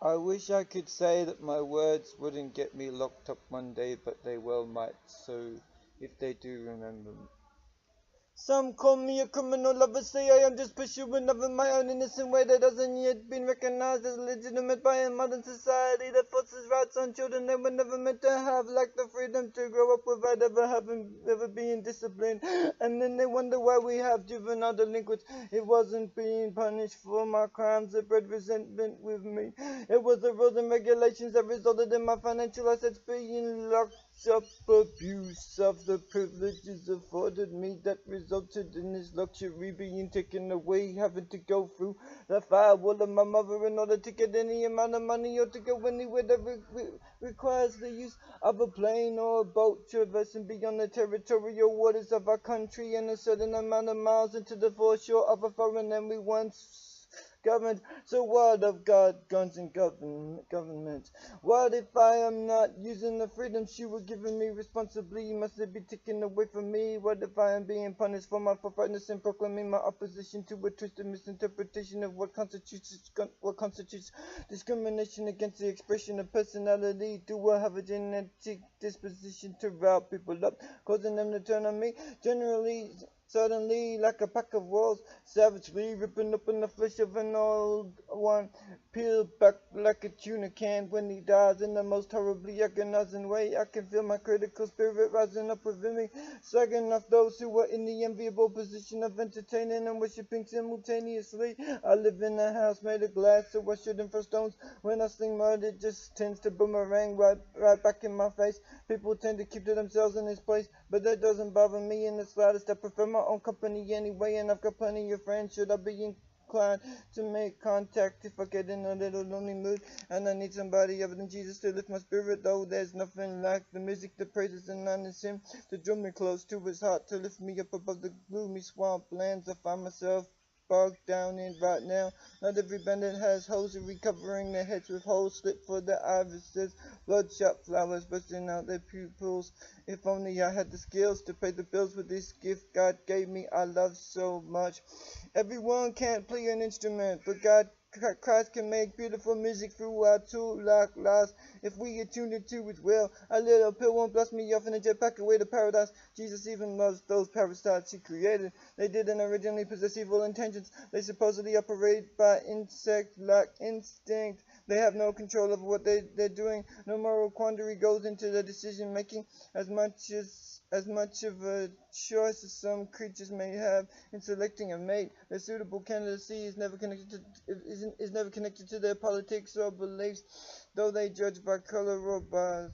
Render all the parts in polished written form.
I wish I could say that my words wouldn't get me locked up one day, but they well might, so if they do, remember me. Some call me a criminal, others say I am just pursuing of my own innocent way that hasn't yet been recognized as legitimate by a modern society that forces rights on children they were never meant to have, like the freedom to grow up without ever being disciplined. And then they wonder why we have juvenile delinquents. It wasn't being punished for my crimes that bred resentment with me. It was the rules and regulations that resulted in my financial assets being locked up, abuse of the privileges afforded me that resulted in this luxury being taken away, having to go through the firewall of my mother in order to get any amount of money or to go anywhere that requires the use of a plane or a boat, traversing beyond the territorial waters of our country and a certain amount of miles into the foreshore of a foreign land we once governed. So what of God, guns, and government? What if I am not using the freedoms you were giving me responsibly? Must it be taken away from me? What if I am being punished for my forthrightness and proclaiming my opposition to a twisted misinterpretation of what constitutes discrimination against the expression of personality? Do I have a genetic disposition to rile people up, causing them to turn on me? Generally, suddenly, like a pack of wolves, savagely ripping open the flesh of an old one, peeled back like a tuna can when he dies in the most horribly agonizing way. I can feel my critical spirit rising up within me, slagging off those who were in the enviable position of entertaining and worshipping simultaneously. I live in a house made of glass, so I shouldn't throw stones. When I sling mud, it just tends to boomerang right back in my face. People tend to keep to themselves in this place, but that doesn't bother me in the slightest. I prefer my own company anyway, and I've got plenty of friends. Should I be inclined to make contact if I get in a little lonely mood and I need somebody other than Jesus to lift my spirit? Though there's nothing like the music that praises and honors him, to draw me close to his heart, to lift me up above the gloomy swamp lands I find myself bogged down in right now. Not every bandit has hosiery covering their heads with holes slit for their irises, bloodshot flowers bursting out their pupils. If only I had the skills to pay the bills with this gift God gave me, I love so much. Everyone can't play an instrument, but Christ can make beautiful music through our two like lives if we attune it to His will. A little pill won't blast me off in a jetpack away to paradise. Jesus even loves those parasites He created. They didn't originally possess evil intentions. They supposedly operate by insect-like instinct. They have no control over what they're doing. No moral quandary goes into their decision making as much of a choice as some creatures may have in selecting a mate. Their suitable candidacy is never connected to their politics or beliefs, though they judge by color or by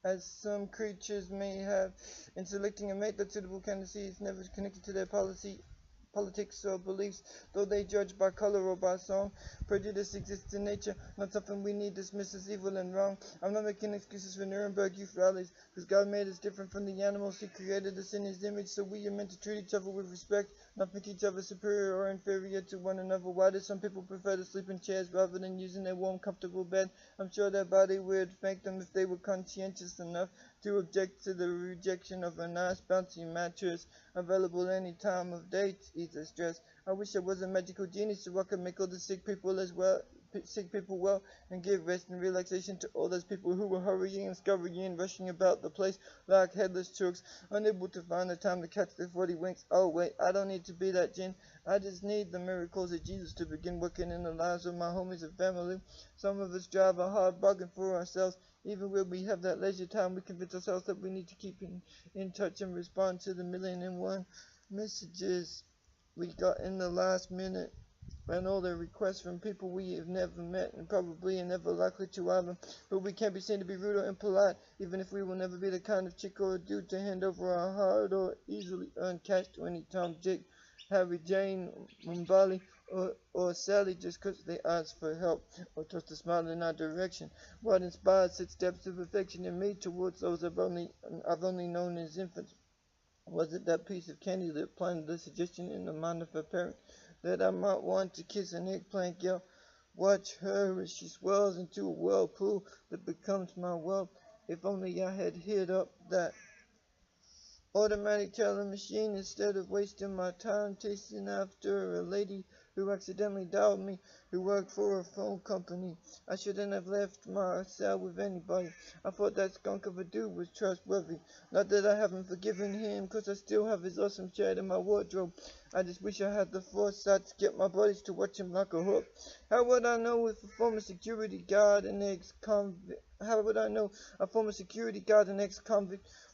as some creatures may have in selecting a mate. That suitable candidacy is never connected to their politics or beliefs, though they judge by color or by song. Prejudice exists in nature, not something we need to dismiss as evil and wrong. I'm not making excuses for Nuremberg youth rallies, because God made us different from the animals. He created us in His image, so we are meant to treat each other with respect, not think each other superior or inferior to one another. Why do some people prefer to sleep in chairs rather than using their warm, comfortable bed? I'm sure their body would thank them if they were conscientious enough to object to the rejection of a nice, bouncy mattress available any time of day to ease their stress. I wish I was a magical genius so I could make all the sick people well and give rest and relaxation to all those people who were hurrying and scurrying, rushing about the place like headless chooks, unable to find the time to catch their 40 winks. Oh wait, I don't need to be that gin. I just need the miracles of Jesus to begin working in the lives of my homies and family. Some of us drive a hard bargain for ourselves. Even when we have that leisure time, we convince ourselves that we need to keep in touch and respond to the 1,000,001 messages we got in the last minute, and all the requests from people we have never met and probably are never likely to either. But we can't be seen to be rude or impolite, even if we will never be the kind of chick or dude to hand over our hard or easily earned cash to any Tom, Dick, Harry, Jane, Mumbali, or Sally just because they ask for help or toss a smile in our direction. What inspired such depths of affection in me towards those I've only known as infants? Was it that piece of candy that planted the suggestion in the mind of a parent that I might want to kiss an eggplant girl? Watch her as she swells into a whirlpool that becomes my world. If only I had hit up that automatic teller machine instead of wasting my time chasing after a lady who accidentally dialed me, who worked for a phone company. I shouldn't have left my cell with anybody. I thought that skunk of a dude was trustworthy. Not that I haven't forgiven him, 'cause I still have his awesome shirt in my wardrobe. I just wish I had the foresight to get my buddies to watch him like a hook. How would I know if a former security guard and ex-convict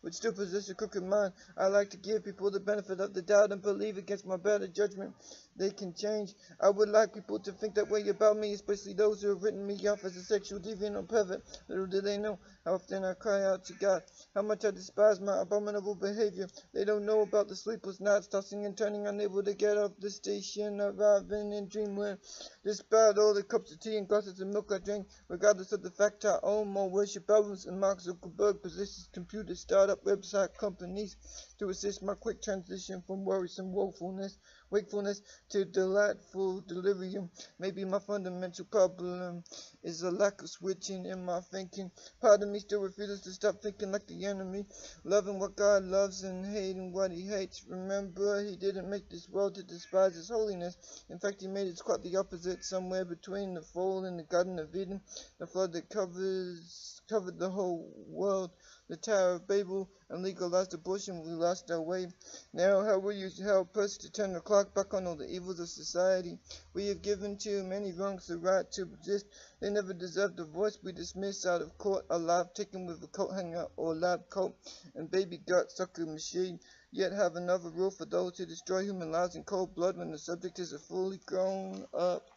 would still possess a crooked mind? I like to give people the benefit of the doubt and believe against my better judgment they can change. I would like people to think that way about me, especially those who have written me off as a sexual deviant or pervert. Little do they know how often I cry out to God, how much I despise my abominable behavior. They don't know about the sleepless nights, tossing and turning, unable to get off the station, arriving in dreamland. Despite all the cups of tea and glasses of milk I drink, regardless of the fact I own more worship albums and Mark Zuckerberg possesses computer startup website companies to assist my quick transition from worrisome wakefulness to delightful delirium. Maybe my fundamental problem is a lack of switching in my thinking. Part of me still refuses to stop thinking like the enemy, loving what God loves and hating what he hates. Remember, he didn't make this world to despise his holiness. In fact, he made it quite the opposite, somewhere between the fall and the Garden of Eden, the flood that covered the whole world, the Tower of Babel, and legalized abortion. We lost our way. Now, how will you help us to turn the clock back on all the evils of society? We have given to many wrongs the right to exist. They never deserved a voice. We dismiss out of court, alive, taken with a coat hanger or lab coat and baby gut sucker machine. Yet have another rule for those who destroy human lives in cold blood when the subject is a fully grown up.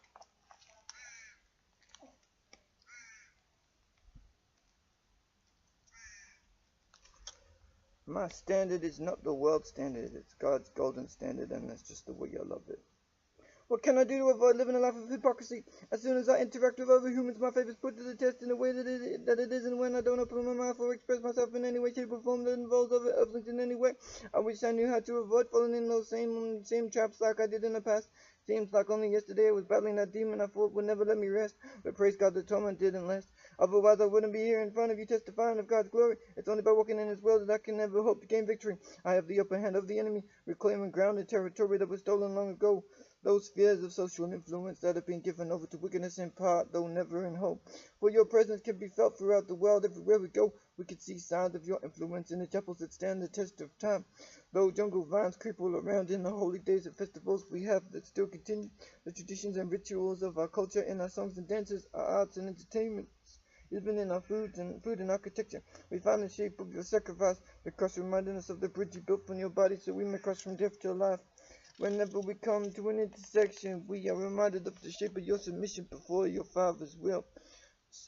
My standard is not the world standard, it's God's golden standard, and that's just the way I love it. What can I do to avoid living a life of hypocrisy? As soon as I interact with other humans, my faith is put to the test in a way that it isn't when I don't open my mouth or express myself in any way, shape, or form that involves other earthlings in any way. I wish I knew how to avoid falling in those same traps like I did in the past. Seems like only yesterday I was battling that demon I thought would never let me rest, but praise God the torment didn't last. Otherwise I wouldn't be here in front of you testifying of God's glory. It's only by walking in his will that I can ever hope to gain victory. I have the upper hand of the enemy, reclaiming ground and territory that was stolen long ago. Those fears of social influence that have been given over to wickedness in part, though never in hope. For your presence can be felt throughout the world. Everywhere we go, we can see signs of your influence in the chapels that stand the test of time. Though jungle vines creep all around in the holy days and festivals we have that still continue, the traditions and rituals of our culture in our songs and dances, our arts and entertainment, even in our food and architecture, we find the shape of your sacrifice, the cross reminding us of the bridge you built from your body so we may cross from death to life. Whenever we come to an intersection, we are reminded of the shape of your submission before your Father's will.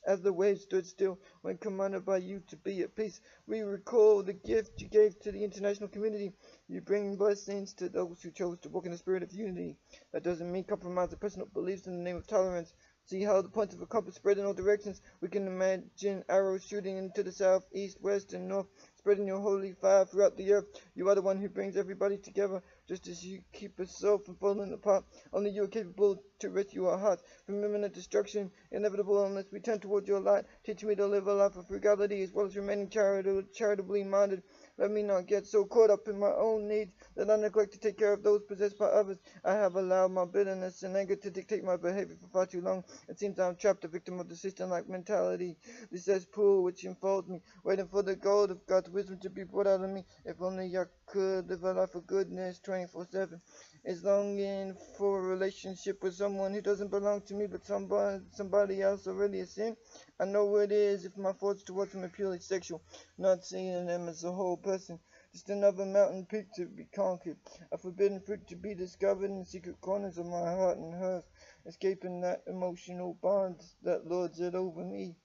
As the waves stood still when commanded by you to be at peace, we recall the gift you gave to the international community. You bring blessings to those who chose to walk in the spirit of unity. That doesn't mean compromise of personal beliefs in the name of tolerance. See how the points of a compass spread in all directions. We can imagine arrows shooting into the south, east, west, and north, spreading your holy fire throughout the earth. You are the one who brings everybody together, just as you keep us so from falling apart. Only you are capable to rescue our hearts from imminent destruction, inevitable unless we turn toward your light. Teach me to live a life of frugality as well as remaining charitably minded. Let me not get so caught up in my own needs that I neglect to take care of those possessed by others. I have allowed my bitterness and anger to dictate my behavior for far too long. It seems I'm trapped, a victim of the system-like mentality. This cesspool which enfolds me, waiting for the gold of God's wisdom to be brought out of me. If only I could live a life of goodness 24/7. Is longing for a relationship with someone who doesn't belong to me but somebody else already a sin? I know it is if my thoughts towards them are purely sexual, not seeing them as a whole person, just another mountain peak to be conquered, a forbidden fruit to be discovered in the secret corners of my heart and hers, escaping that emotional bond that lords it over me.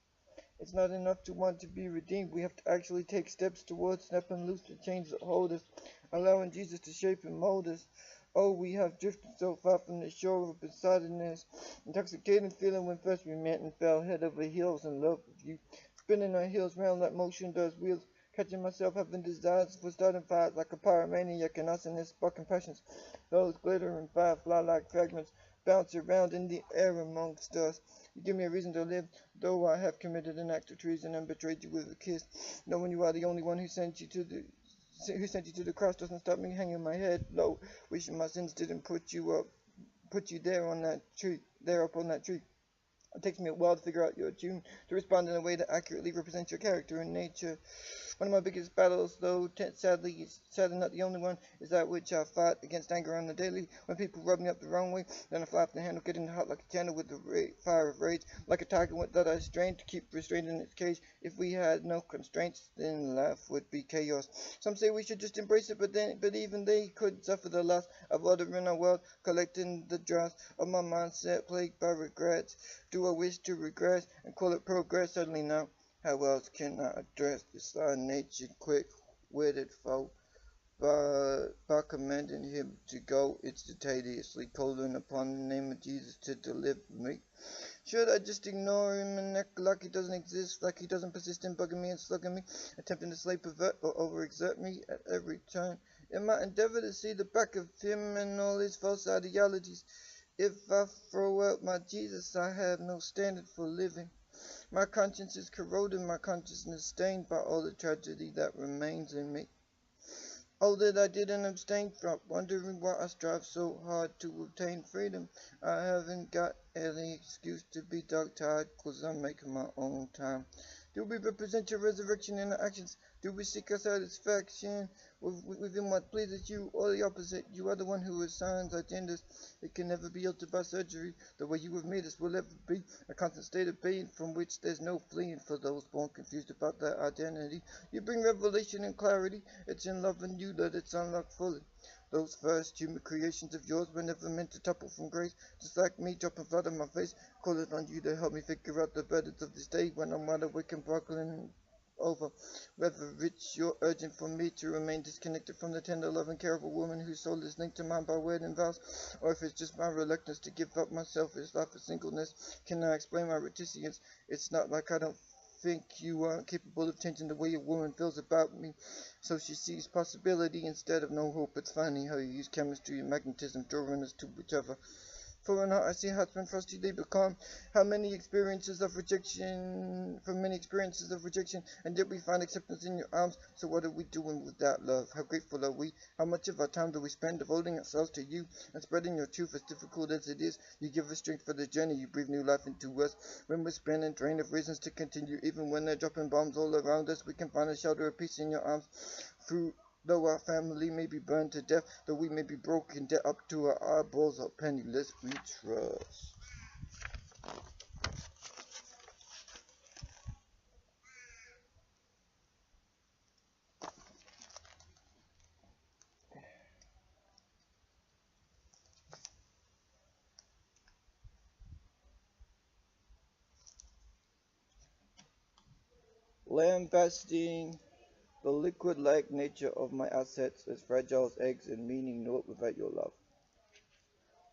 It's not enough to want to be redeemed. We have to actually take steps towards snapping loose the chains that hold us, allowing Jesus to shape and mold us. Oh, we have drifted so far from the shore of besottedness, intoxicating feeling when first we met and fell head over heels in love with you, spinning our heels round like motion does wheels, catching myself having desires for starting fires like a pyromaniac and awesomeness, sparking passions. Those glittering firefly like fragments bounce around in the air amongst us. You give me a reason to live, though I have committed an act of treason and betrayed you with a kiss, knowing you are the only one who sent you to the cross doesn't stop me hanging my head low, wishing my sins didn't put you up put you there on that tree, there up on that tree. It takes me a while to figure out your tune, to respond in a way that accurately represents your character and nature. One of my biggest battles, though sadly not the only one, is that which I fight against anger on the daily. When people rub me up the wrong way, then I fly off the handle, getting hot like a candle with the fire of rage, like a tiger that I strain to keep restrained in its cage. If we had no constraints, then life would be chaos. Some say we should just embrace it, but even they could suffer the loss of order in our world, collecting the dross of my mindset, plagued by regrets. Do I wish to regress and call it progress? Certainly not. How else can I address this side-natured, quick-witted foe? By commanding him to go instantaneously, calling upon the name of Jesus to deliver me. Should I just ignore him and act like he doesn't exist, like he doesn't persist in bugging me and slugging me, attempting to slay, pervert, or overexert me at every turn? In my endeavor to see the back of him and all his false ideologies, if I throw out my Jesus, I have no standard for living. My conscience is corroded, my consciousness stained by all the tragedy that remains in me. All that I didn't abstain from, wondering why I strive so hard to obtain freedom. I haven't got any excuse to be dog-tired, 'cause I'm making my own time. Do we represent your resurrection in our actions? Do we seek our satisfaction within what pleases you, or the opposite? You are the one who assigns our genders. It can never be altered by surgery. The way you have made us will ever be a constant state of being from which there's no fleeing for those born confused about their identity. You bring revelation and clarity. It's in loving you that it's unlocked fully. Those first human creations of yours were never meant to topple from grace. Just like me dropping blood on my face, calling on you to help me figure out the burdens of this day when I'm wide awake and broken over. Whether it's your urging for me to remain disconnected from the tender love and care of a woman whose soul is linked to mine by wedding vows, or if it's just my reluctance to give up my selfish life for singleness, can I explain my reticence? It's not like I don't think you aren't capable of changing the way a woman feels about me, so she sees possibility instead of no hope. It's funny how you use chemistry and magnetism drawing us to each other. For an heart I see hearts when frosty they become. From many experiences of rejection, and yet we find acceptance in your arms. So what are we doing with that love? How grateful are we? How much of our time do we spend devoting ourselves to you and spreading your truth, as difficult as it is? You give us strength for the journey, you breathe new life into us. When we're spinning, drained of reasons to continue, even when they're dropping bombs all around us, we can find a shelter of peace in your arms. Though our family may be burned to death, though we may be broken dead up to our eyeballs or penniless, we trust. Lambasting the liquid-like nature of my assets, as fragile as eggs and meaning naught without your love.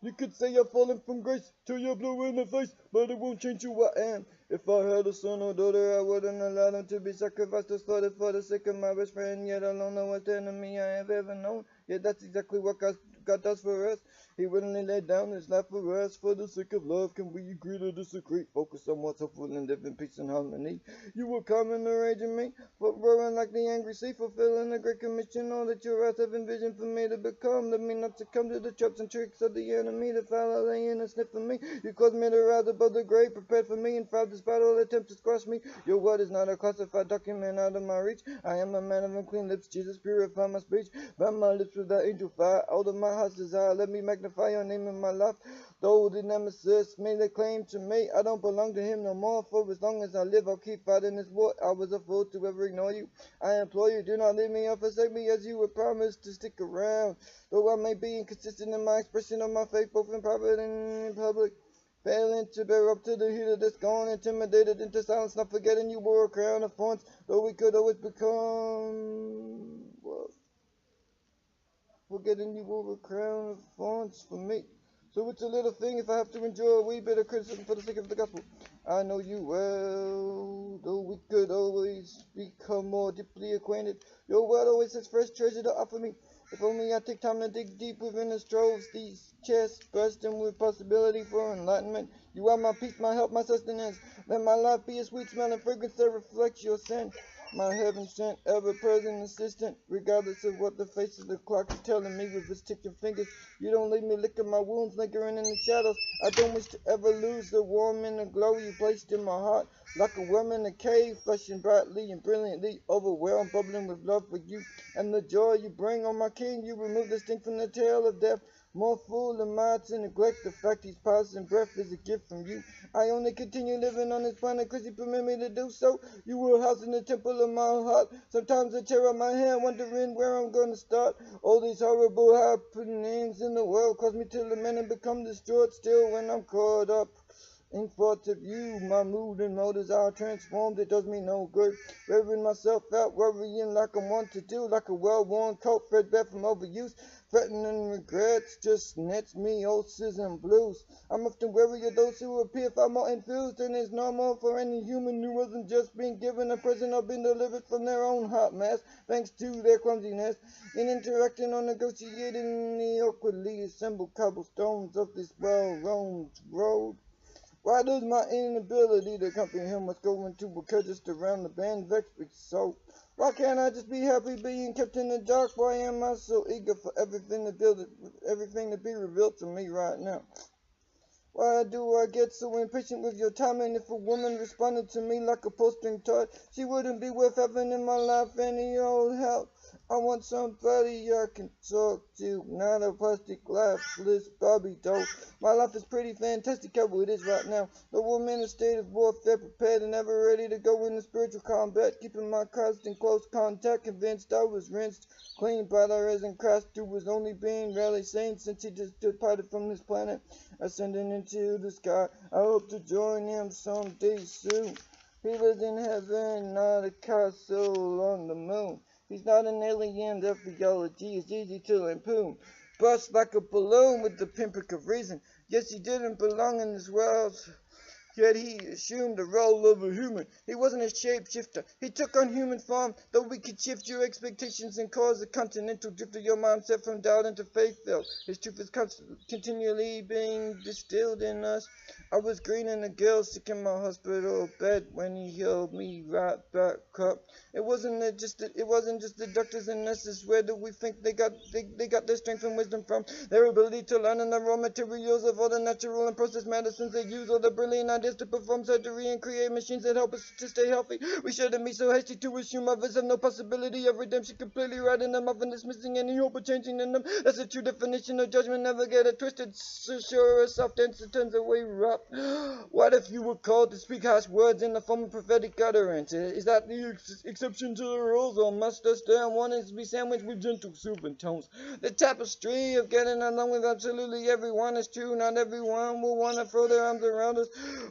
You could say I've fallen from grace till you're blue in the face, but it won't change who I am. If I had a son or daughter, I wouldn't allow them to be sacrificed or slaughtered for the sake of my best friend, yet alone the worst enemy I have ever known. Yet that's exactly what God does for us. He willingly laid down his life for us. For the sake of love, can we agree to disagree? Focus on what's helpful and live in peace and harmony. You will come in the rage in me, but roaring like the angry sea, fulfilling the great commission. All that your eyes have envisioned for me to become. Let me not succumb to the traps and tricks of the enemy. The foul lay in a sniff for me. You caused me to rise above the grave, prepared for me, and fought this battle attempt to squash me. Your word is not a classified document out of my reach. I am a man of unclean lips. Jesus, purify my speech. Bind my lips with that angel fire. Out of my heart's desire, let me magnify your name in my life. Though the nemesis made a claim to me, I don't belong to him no more. For as long as I live, I'll keep fighting this war. I was a fool to ever ignore you. I implore you, do not leave me or forsake me, as you were promised to stick around. Though I may be inconsistent in my expression of my faith, both in private and in public, failing to bear up to the heat of this gone, intimidated into silence, not forgetting you wore a crown of thorns, though we could always become, well, forgetting you wore a crown of thorns for me. So it's a little thing if I have to endure a wee bit of criticism for the sake of the gospel. I know you well, though we could always become more deeply acquainted. Your word always has fresh treasure to offer me. If only I take time to dig deep within the troves, these chests bursting with possibility for enlightenment. You are my peace, my help, my sustenance. Let my life be a sweet smelling fragrance that reflects your scent. my heaven-sent, ever-present assistant, regardless of what the face of the clock is telling me with its ticking fingers. You don't leave me licking my wounds, lingering in the shadows. I don't wish to ever lose the warmth and the glow you placed in my heart. Like a worm in a cave, flashing brightly and brilliantly, overwhelmed, bubbling with love for you and the joy you bring. On my king, you remove the sting from the tail of death. More fool than mine to neglect the fact he's passing breath is a gift from you. I only continue living on this planet because you permit me to do so. You were housed in the temple of my heart. Sometimes I tear out my hand, wondering where I'm going to start. All these horrible happenings in the world cause me to lament and become distraught. Still, when I'm caught up in thoughts of you, my mood and motives are transformed. It does me no good. Wearing myself out, worrying like I want to do, like a well-worn coat threadbare from overuse. Threatening regrets just nets me ulcers and blues. I'm often wary of those who appear far more infused than is normal for any human who wasn't just being given a present or being delivered from their own heart mass, thanks to their clumsiness in interacting or negotiating in the awkwardly assembled cobblestones of this well-roamed road. Why does my inability to comprehend what's going to occur just around the bend vex me so? Why can't I just be happy being kept in the dark? Why am I so eager for everything to be revealed to me right now? Why do I get so impatient with your timing? If a woman responded to me like a pull-string toy, she wouldn't be worth having in my life any old help. I want somebody I can talk to, not a plastic lifeless Barbie doll. My life is pretty fantastic how it is right now. The woman in a state of warfare, prepared and ever ready to go into spiritual combat, keeping my Christ in close contact, convinced I was rinsed clean by the risen Christ, who was only being rarely sane since he just departed from this planet, ascending into the sky. I hope to join him someday soon. He lives in heaven, not a castle on the moon. He's not an alien, their theology is easy to lampoon. Burst like a balloon with the pinprick of reason. Yes, he didn't belong in this world, yet he assumed the role of a human. He wasn't a shapeshifter. He took on human form, though we could shift your expectations and cause a continental drift of your mindset from doubt into faith, though. His truth is continually being distilled in us. I was greening a girl sick in my hospital bed when he held me right back up. It wasn't just the doctors and nurses. Where do we think they got their strength and wisdom from? Their ability to learn and the raw materials of all the natural and processed medicines they use, all the brilliant ideas to perform surgery and create machines that help us to stay healthy. We shouldn't be so hasty to assume others have no possibility of redemption, completely writing them off and dismissing any hope of changing in them. That's the true definition of judgment. Never get it twisted. So sure a soft answer turns away rough. What if you were called to speak harsh words in the form of prophetic utterance? Is that the exception to the rules, or must us stand wanting to be sandwiched with gentle soothing tones? The tapestry of getting along with absolutely everyone is true. Not everyone will want to throw their arms around us,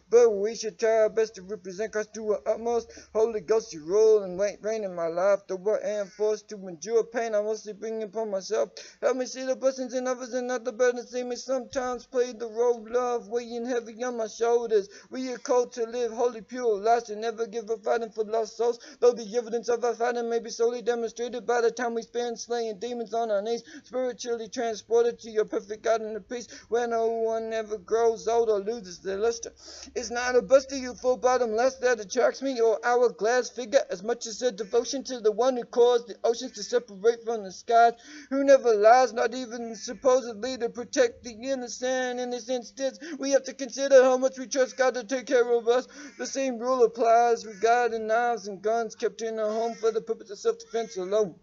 but we should try our best to represent Christ to our utmost. Holy Ghost, you rule and reign in my life. Though I am forced to endure pain, I mostly bring upon myself. Help me see the blessings in others and not the burdens. See me sometimes play the role of love, weighing heavy on my shoulders. We are called to live holy, pure lives and never give up fighting for lost souls. Though the evidence of our fighting may be solely demonstrated by the time we spend slaying demons on our knees, spiritually transported to your perfect God and peace, where no one ever grows old or loses their luster. It's not a buster, you full-bottom lust that attracts me, or hourglass figure, as much as a devotion to the one who caused the oceans to separate from the skies, who never lies, not even supposedly to protect the innocent. In this instance, we have to consider how much we trust God to take care of us. The same rule applies regarding knives and guns kept in our home for the purpose of self-defense alone.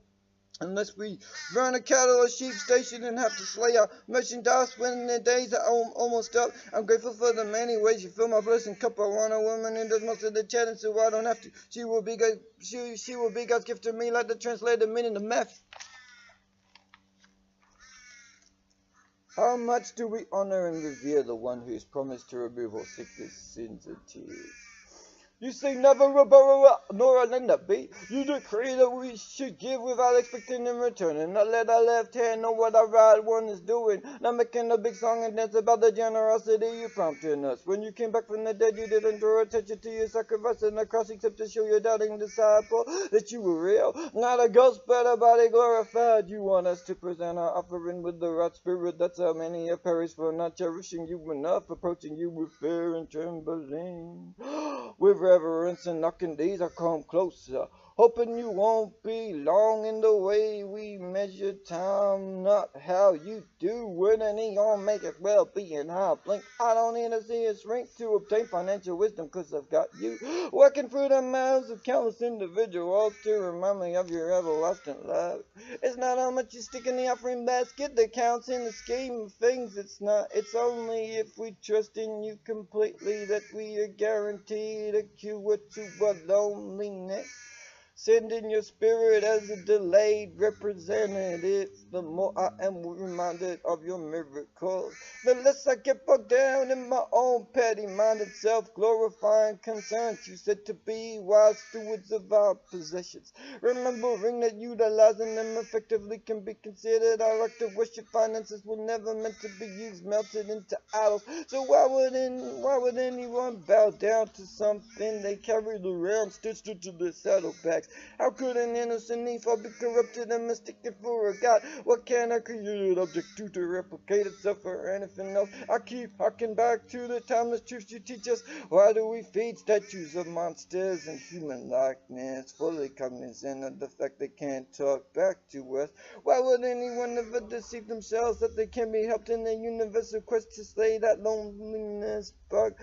Unless we run a cattle or sheep station and have to slay our merchandise when the days are almost up. I'm grateful for the many ways you fill my blessing cup. I want a woman who does most of the chatting so I don't have to. She will be God's gift to me, like the translated meaning of meth. How much do we honor and revere the one who is promised to remove all sickness, sins, and tears? You say never a borrower nor a lender be. You decree that we should give without expecting in return, and not let our left hand know what our right one is doing. Not making a big song and dance about the generosity you prompted us. When you came back from the dead, you didn't draw attention to your sacrifice on the cross, except to show your doubting disciple that you were real. Not a ghost, but a body glorified. You want us to present our offering with the right spirit. That's how many have perished for not cherishing you enough, approaching you with fear and trembling. With reverence and knocking these, I come closer. hoping you won't be long in the way we measure time, not how you do. With an neon make it well-being high blink. I don't need to see a shrink to obtain financial wisdom, cause I've got you working through the mouths of countless individuals to remind me of your everlasting love. It's not how much you stick in the offering basket that counts in the scheme of things. It's only if we trust in you completely that we are guaranteed a cure to our loneliness. Send in your spirit as a delayed representative. The more I am reminded of your miracles, the less I get bogged down in my own petty-minded, self-glorifying concerns. You said to be wise stewards of our possessions, remembering that utilizing them effectively can be considered our act of worship. Finances were never meant to be used, melted into idols. So why would anyone bow down to something they carried around stitched into their saddlebags? How could an innocent Nephi be corrupted and mistaken for a god? What can a created object do to replicate itself or anything else? I keep harking back to the timeless truths you teach us. Why do we feed statues of monsters in human likeness, fully cognizant of the fact they can't talk back to us? Why would anyone ever deceive themselves that they can be helped in their universal quest to slay that loneliness bug?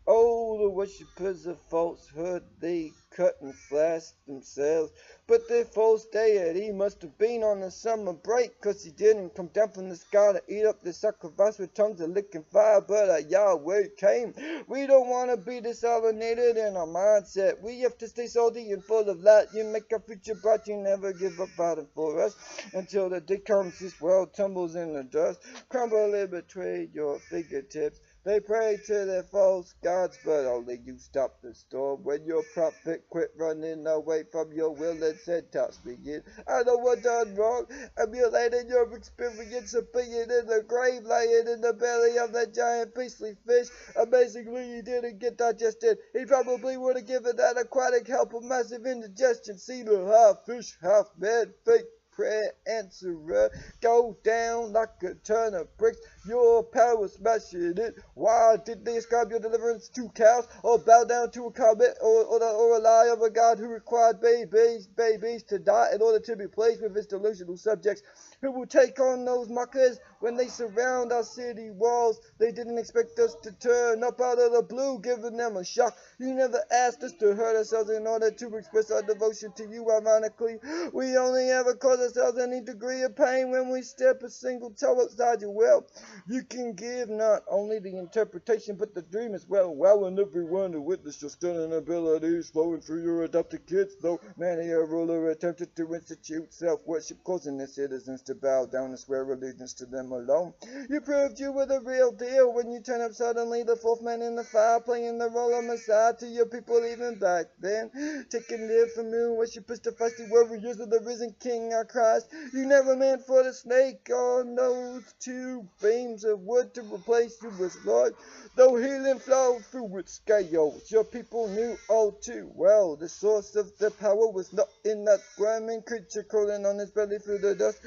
Oh, the worshippers of falsehood, they cut and slash themselves. But their false deity must have been on a summer break, 'cause he didn't come down from the sky to eat up the sacrifice with tongues of licking fire, but a Yahweh came. We don't want to be desalinated in our mindset. We have to stay salty and full of light. You make our future bright, you never give up fighting for us. Until the day comes, this world tumbles in the dust, crumble and betray your fingertips. They pray to their false gods, but only you stop the storm. When your prophet quit running away from your will and said, toss me in. I know what done wrong. Emulating your experience of being in the grave, lying in the belly of that giant beastly fish. Amazingly, he didn't get digested. He probably would have given that aquatic help a massive indigestion. See the half fish, half man, fake prayer answerer, go down like a ton of bricks. Your power smashing it. Why did they ascribe your deliverance to cows, or bow down to a comet, or a lie of a god who required babies to die in order to be pleased with his delusional subjects, who will take on those mockers when they surround our city walls? They didn't expect us to turn up out of the blue, giving them a shock. You never asked us to hurt ourselves in order to express our devotion to you. Ironically, we only ever cause ourselves any degree of pain when we step a single toe outside your will. You can give not only the interpretation, but the dream as well, allowing everyone to witness your stunning abilities flowing through your adopted kids, though many a ruler attempted to institute self-worship, causing their citizens to bow down and swear allegiance to them alone. You proved you were the real deal when you turned up suddenly the fourth man in the fire, playing the role of Messiah to your people even back then, taking their familiar worshippers to feisty warriors of the risen King our Christ. You never meant for the snake on those two beams of wood to replace you as Lord, though healing flowed through its scales. Your people knew all too well the source of the power was not in that squirming creature crawling on his belly through the dust,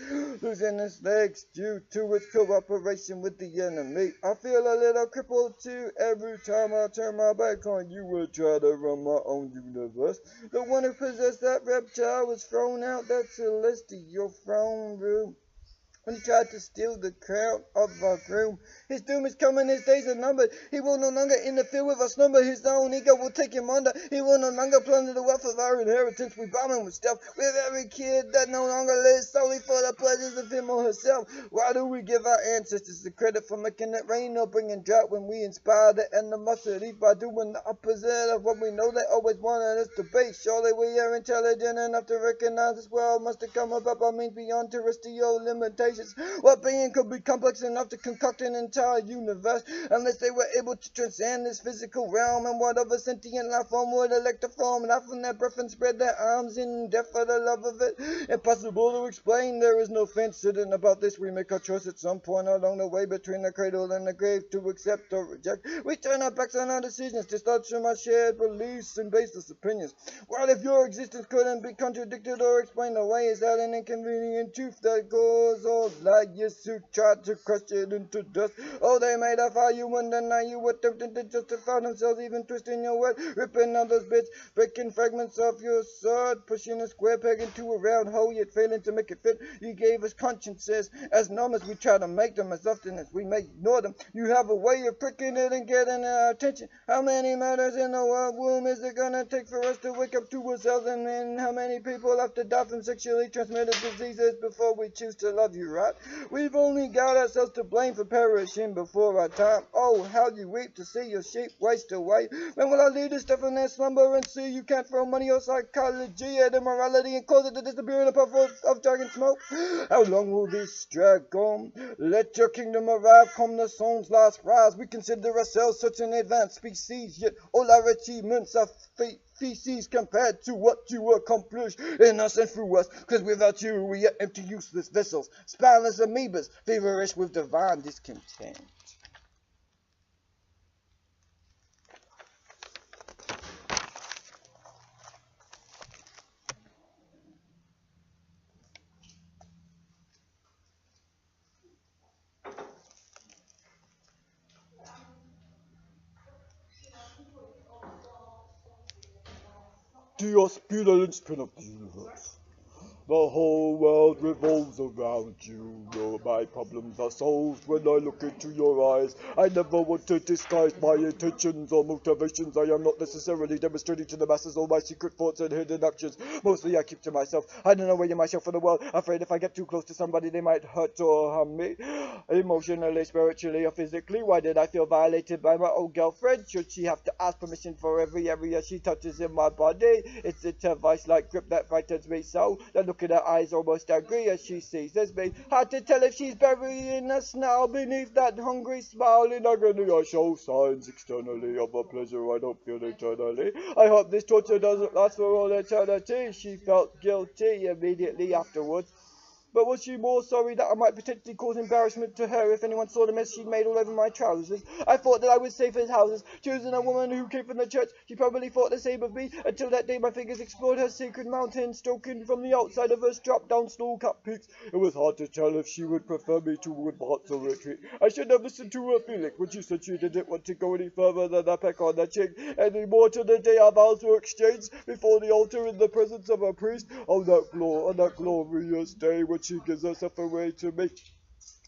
losing his legs due to its cooperation with the enemy. I feel a little crippled too every time I turn my back on you and try to run my own universe. The one who possessed that reptile was thrown out that celestial throne room when he tried to steal the crown of our groom. His doom is coming, his days are numbered. He will no longer interfere with our slumber. His own ego will take him under. He will no longer plunder the wealth of our inheritance. We bomb him with stealth, with every kid that no longer lives solely for the pleasures of him or herself. Why do we give our ancestors the credit for making it rain or bringing drought when we inspire the animosity by doing the opposite of what we know they always wanted us to be? Surely we are intelligent enough to recognize this world must have come about by means beyond terrestrial limitations. What being could be complex enough to concoct an entire universe unless they were able to transcend this physical realm? And what other sentient life form would elect to form life from their breath and spread their arms in death for the love of it? Impossible to explain. There is no fence sitting about this. We make our choice at some point along the way between the cradle and the grave to accept or reject. We turn our backs on our decisions to start from our shared beliefs and baseless opinions. What if your existence couldn't be contradicted or explained away? Is that an inconvenient truth that goes all old liars who tried to crush it into dust. Oh, they made a fire you and deny you, attempting to justify themselves, even twisting your word, ripping others' bits, breaking fragments of your sword, pushing a square peg into a round hole, yet failing to make it fit. You gave us consciences as numb as we try to make them, as often as we may ignore them. You have a way of pricking it and getting our attention. How many matters in the world womb is it gonna take for us to wake up to ourselves? And then how many people have to die from sexually transmitted diseases before we choose to love you, right? We've only got ourselves to blame for perishing before our time. Oh, how you weep to see your sheep waste away. When will our leaders step in their slumber and see you can't throw money or psychology at immorality and cause it to disappear in a puff of dragon smoke? How long will this drag on? Let your kingdom arrive, come the song's last rise. We consider ourselves such an advanced species, yet all our achievements are feces compared to what you accomplish in us and through us. Cause without you we are empty, useless vessels, spineless amoebas, feverish with divine discontent. Dios be the linchpin of the universe. The whole world revolves around you. My problems are solved when I look into your eyes. I never want to disguise my intentions or motivations. I am not necessarily demonstrating to the masses all my secret thoughts and hidden actions. Mostly I keep to myself. I don't know where myself for the world. Afraid if I get too close to somebody they might hurt or harm me. Emotionally, spiritually, or physically. Why did I feel violated by my old girlfriend? Should she have to ask permission for every area she touches in my body? It's a vice-like grip that frightens me so. Look at her eyes almost angry as she seizes me. Hard to tell if she's burying us now beneath that hungry smile. In agony I show signs externally of a pleasure I don't feel internally. I hope this torture doesn't last for all eternity. She felt guilty immediately afterwards. But was she more sorry that I might potentially cause embarrassment to her if anyone saw the mess she'd made all over my trousers? I thought that I was safe as houses, choosing a woman who came from the church. She probably thought the same of me, until that day my fingers explored her sacred mountain, stroking from the outside of her strap-down snow-capped peaks. It was hard to tell if she would prefer me to advance or retreat. I should have listened to her feeling when she said she didn't want to go any further than a peck on the cheek, any more to the day our vows were exchanged before the altar in the presence of a priest. On that glorious day when she gives herself away to me.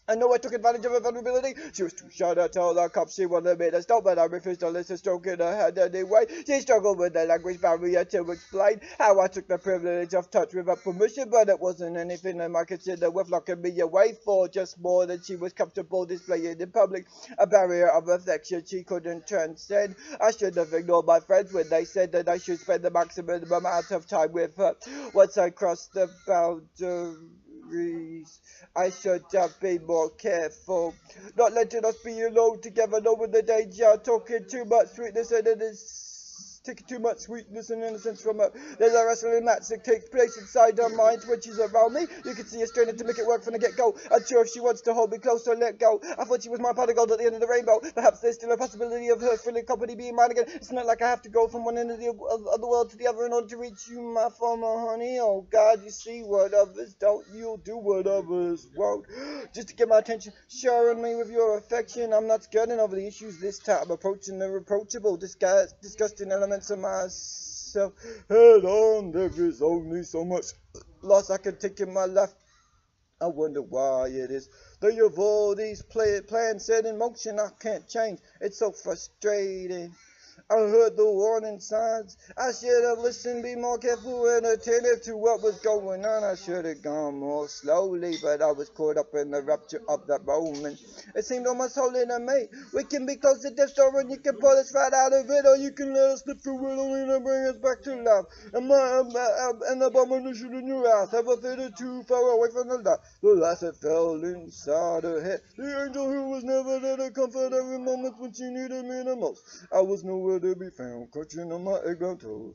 I know I took advantage of her vulnerability. She was too shy to tell the cops she wanted me to stop, but I refused to listen, stroking her hand anyway. She struggled with the language barrier to explain how I took the privilege of touch without permission, but it wasn't anything that I considered worth locking me away for, just more than she was comfortable displaying in public. A barrier of affection she couldn't transcend. I should have ignored my friends when they said that I should spend the maximum amount of time with her. Once I crossed the boundaries, I should have been more careful, not letting us be alone together, knowing the danger, talking too much sweetness and innocence. Taking too much sweetness and innocence from her. There's a wrestling match that takes place inside her mind when she's around me. You can see her straining to make it work from the get-go. Unsure if she wants to hold me close or let go. I thought she was my pot of gold at the end of the rainbow. Perhaps there's still a possibility of her feeling company being mine again. It's not like I have to go from one end of the world to the other in order to reach you, my former honey. Oh God, you see what others don't, you'll do what others won't. Just to get my attention, showering me with your affection. I'm not skirting over the issues this time, approaching the reproachable, disgusting elements of myself head on. There is only so much loss I can take in my life. I wonder why it is that you have all these plans set in motion I can't change. It's so frustrating. I heard the warning signs. I should have listened, be more careful and attentive to what was going on. I should have gone more slowly, but I was caught up in the rapture of that moment. It seemed almost holy to me. We can be close to death's door and you can pull us right out of it, or you can let us slip through it only to bring us back to life. An abomination in your house, ever fitted too far away from the light. The light that fell inside her head. The angel who was never there to comfort her in moments when she needed me the most. I was nowhere to be found, clutching on my eggnog toes.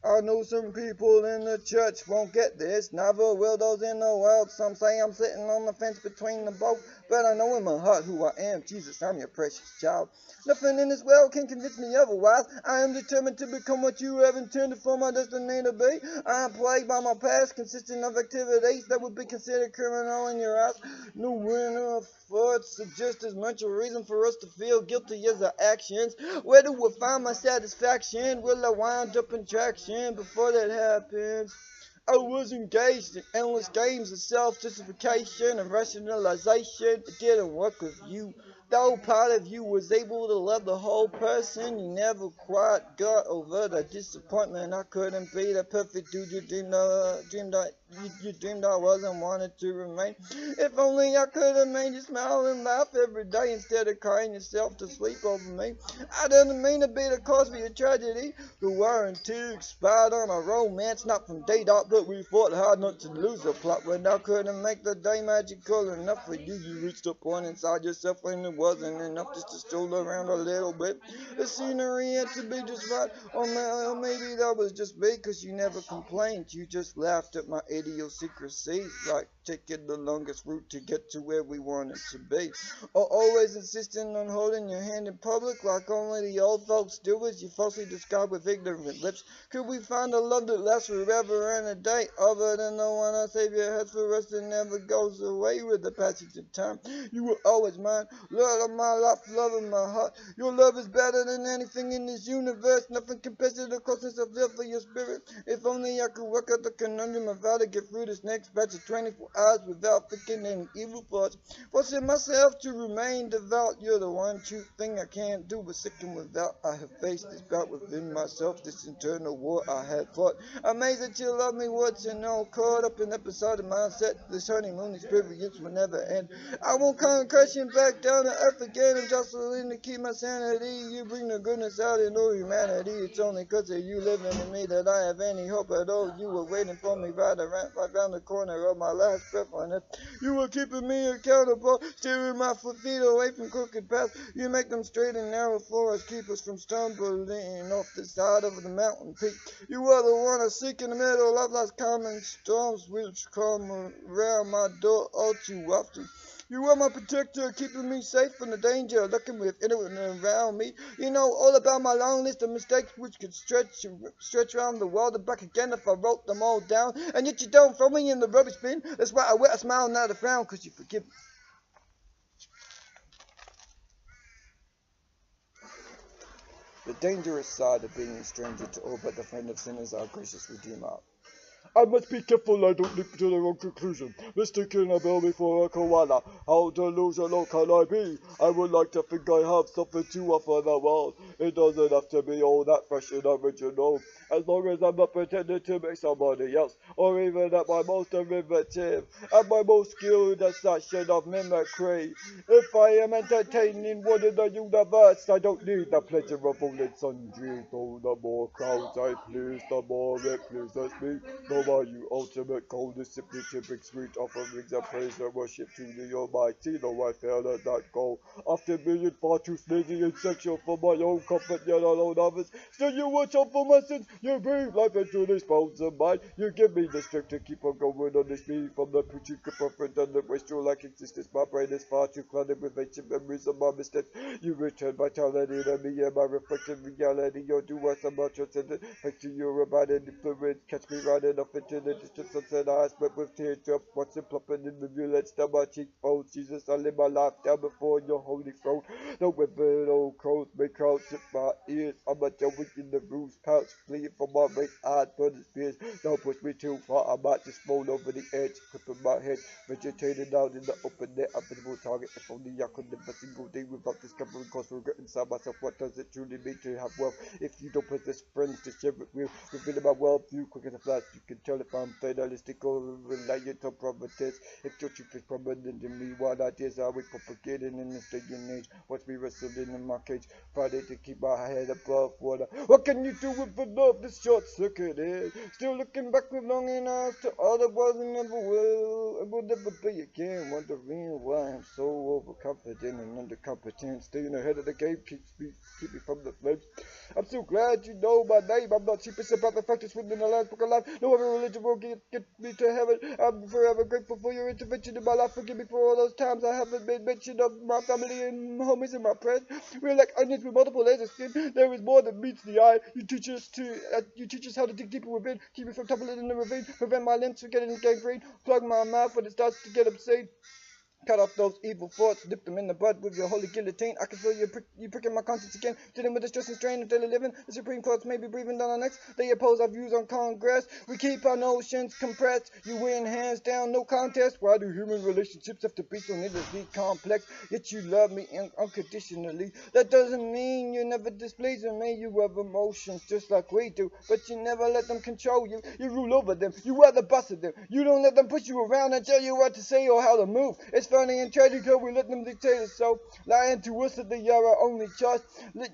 I know some people in the church won't get this, neither will those in the world. Some say I'm sitting on the fence between them both, But I know in my heart who I am. Jesus, I'm your precious child. Nothing in this world can convince me otherwise. I am determined to become what you have intended for my destiny to be. I am plagued by my past, consisting of activities that would be considered criminal in your eyes. No winner of thoughts suggest as much a reason for us to feel guilty as our actions. Where do I find my satisfaction? Will I wind up in traction before that happens? I was engaged in endless games of self-justification and rationalization. It didn't work with you. Though part of you was able to love the whole person, you never quite got over the disappointment. I couldn't be the perfect dude you dreamed I was and wanted to remain. If only I could have made you smile and laugh every day instead of crying yourself to sleep over me. I didn't mean to be the cause for your tragedy. We weren't too expired on our romance, not from day dot, but we fought hard not to lose the plot. When I couldn't make the day magical enough for you, you reached a point inside yourself when it wasn't enough just to stroll around a little bit. The scenery had to be just right, or maybe that was just me, cause you never complained. You just laughed at my idiosyncrasies, like taking the longest route to get to where we wanted to be. Or always insisting on holding your hand in public like only the old folks do, as you falsely describe with ignorant lips. Could we find a love that lasts forever and a day, other than the one our Savior has for us that never goes away with the passage of time? You were always mine, Lord of my life, love of my heart. Your love is better than anything in this universe. Nothing compares to the closeness of love for your spirit. If only I could work out the conundrum of how to get through this next batch of 24 hours without thinking any evil thoughts. Forcing myself to remain devout. You're the one true thing I can't do but sicken without. I have faced this bout within myself, this internal war I had fought. Amazed that you love me, what you know. Caught up in episodic mindset, this honeymoon experience will never end. I won't come crashing back down to earth again. I'm jostling to keep my sanity. You bring the goodness out in all humanity. It's only cause of you living in me that I have any hope at all. You were waiting for me right around the corner of my last breath on earth. You were keeping me accountable, steering my feet away from crooked paths. You make them straight and narrow for us, keep us from stumbling off the side of the mountain peak. You are the one I seek in the middle of life's common storms which come around my door all too often. You are my protector, keeping me safe from the danger, looking within and around me. You know all about my long list of mistakes which could stretch around the world and back again if I wrote them all down. And yet you don't throw me in the rubbish bin. That's why I wear a smile, not a frown, cause you forgive me. The dangerous side of being a stranger to all but the friend of sinners, our gracious Redeemer. I must be careful I don't leap to the wrong conclusion, mistaking a bell before a koala. How delusional can I be? I would like to think I have something to offer the world. It doesn't have to be all that fresh and original, as long as I'm not pretending to be somebody else, or even at my most derivative, at my most skilled assassin of mimicry. If I am entertaining one in the universe, I don't need the pleasure of fooling sundry, though the more crowds I please, the more it pleases me. Are you ultimate goal is simply to bring sweet offerings of praise and worship to the Almighty, though I fail at that goal, often being far too sneaky and sexual for my own comfort, yet alone others. Still you watch out for my sins, you breathe life into these bones of mine, you give me the strength to keep on going on this me from the preaching preference and the wastrel like existence. My brain is far too cluttered with ancient memories of my mistakes. You return vitality to me and my reflection reality. You do us a much transcendent. Thanks to your abiding influence, catch me riding up into the distance of said eyes, but with teardrops watching plopping in the violets down my cheekbones. Jesus, I lay my life down before your holy throne. The withered old crows may crouch at my ears. I'm a devil in the bruised pouch, fleeing from my race eyes, burning spears. Don't push me too far, I might just roll over the edge, clipping my head, vegetating out in the open net, a visible target. If only I could live a single day without discovering cause regret inside myself. What does it truly mean to have wealth if you don't possess friends to share it with? Revealing my world view quick as a flash, you can tell if I'm fatalistic or reliant on providence. If your truth is prominent in me, what ideas are we propagating in this day and age? What's me wrestling in my cage, fighting to keep my head above water? What can you do with the love this short circuit is? Still looking back with longing eyes to all that was and never will, and will never be again. Wondering why I'm so overconfident and undercompetent. Staying ahead of the game keep me from the flames. I'm so glad you know my name. I'm not cheapest about the fact it's written in the last book of life. No other religion won't get me to heaven. I'm forever grateful for your intervention in my life. Forgive me for all those times I haven't made mention of my family and homies and my friends. We're like onions with multiple layers of skin. There is more than meets the eye. You teach us how to dig deeper within. Keep me from tumbling in the ravine. Prevent my limbs from getting gangrene. Plug my mouth when it starts to get insane. Cut off those evil thoughts, dip them in the bud with your holy guillotine. I can feel you pricking my conscience again, dealing with the stress and strain of daily living. The Supreme Courts may be breathing down our necks. They oppose our views on Congress. We keep our notions compressed. You win hands down, no contest. Why do human relationships have to be so needlessly complex? Yet you love me unconditionally. That doesn't mean you never displeasing me. You have emotions just like we do, but you never let them control you. You rule over them. You are the boss of them. You don't let them push you around and tell you what to say or how to move. It's funny and tragic how we let them dictate us so, lying to us that they are our only choice.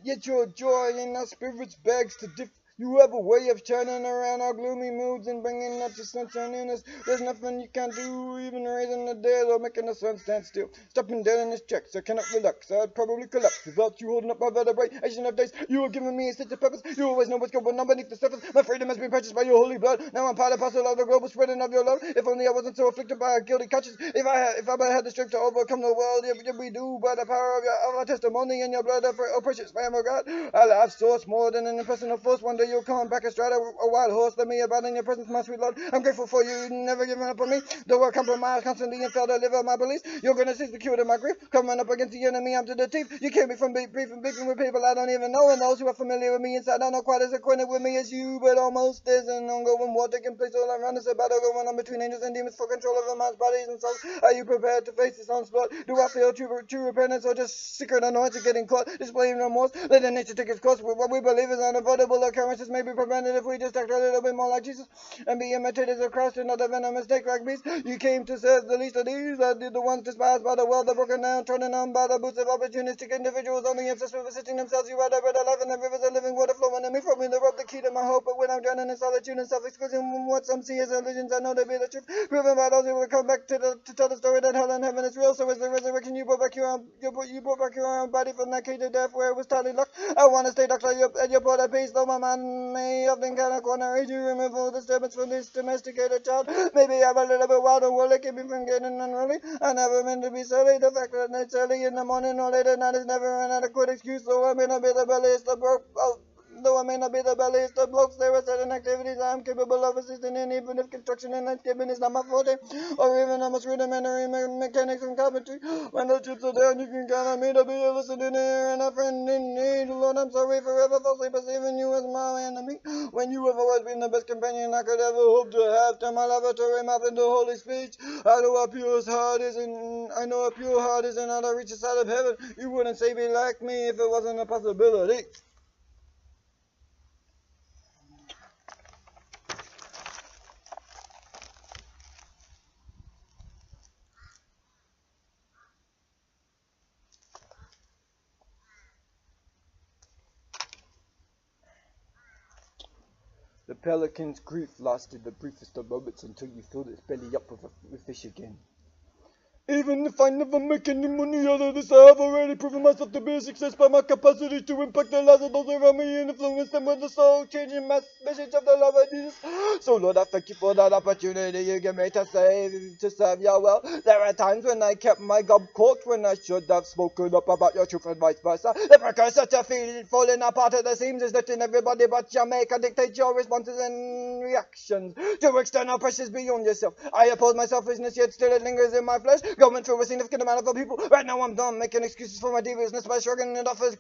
Yet your joy in our spirits begs to differ. You have a way of turning around our gloomy moods and bringing out the sunshine in us. There's nothing you can do, even raising the dead or making the sun stand still. Stopping dead in this tracks, I cannot relax. I'd probably collapse without you holding up my vertebrae. Asian of days, you have given me a sense of purpose. You always know what's going on beneath the surface. My freedom has been purchased by your holy blood. Now I'm part and parcel of the global spreading of your love. If only I wasn't so afflicted by a guilty conscience. If I had the strength to overcome the world, if we do by the power of our testimony and your blood, oh precious Lamb of God. I'll have source more than an impersonal force. One day you'll come back astride a wild horse. Let me abide in your presence, my sweet Lord. I'm grateful for you, never giving up on me. Though I compromise constantly and fail to live out my beliefs, your goodness is the cure to my grief. Coming up against the enemy, I'm to the teeth. You keep me from beefing with people I don't even know, and those who are familiar with me inside, I not quite as acquainted with me as you, but almost. There's an ongoing war taking place all around us, a battle going on between angels and demons for control of our minds, bodies, and souls. Are you prepared to face this onslaught? Do I feel true repentance, or just secret annoyance of getting caught, displaying remorse? Let the nature take its course. What we believe is unavoidable occurrences may be prevented if we just act a little bit more like Jesus and be imitators of Christ and not a venomous snake like beasts. You came to serve the least of these, the ones despised by the world, the broken down, trodden on by the boots of opportunistic individuals, only obsessed with assisting themselves. You are the bread of life and the rivers of living water flowing in me, from me the rope, the key to my hope. But when I'm drowning in solitude and self-exclusion, what some see as illusions, I know to be the truth, proven by those who will come back to tell the story that hell and heaven is real. So is the resurrection. You brought back your own body from that cage of death where it was tightly locked. I want to stay doctor at your border peace, though my mind may often kind of corner. You remove all disturbance from this domesticated child. Maybe I'm a little bit wild and woolly, keep me from getting unruly. I never meant to be silly. The fact that it's early in the morning or late at night is never an adequate excuse. So I may not be the belliest of broke. Though I may not be the belliest of blokes, there are certain activities I am capable of assisting in, even if construction and landscaping is not my forte, or even almost rudimentary mechanics and carpentry. When the chips are down, you can count on me to be a listening ear and a friend in need. Lord, I'm sorry forever falsely perceiving you as my enemy, when you have always been the best companion I could ever hope to have. Turn my laboratory mouth into holy speech. I know a pure heart is in out of reach side of heaven. You wouldn't say be like me if it wasn't a possibility. The pelican's grief lasted the briefest of moments until you filled its belly up with fish again. Even if I never make any money out of this, I have already proven myself to be a success by my capacity to impact the lives of those around me and influence them with the soul-changing message of the love of Jesus. So Lord, I thank you for that opportunity you give me to serve you well. There are times when I kept my gob corked when I should have spoken up about your truth and vice versa. The precursor to falling apart at the seams is letting everybody but Jamaica dictate your responses and reactions to external pressures beyond yourself. I oppose my selfishness, yet still it lingers in my flesh. Going through a significant amount of people. Right now I'm done making excuses for my deviousness by shrugging it off as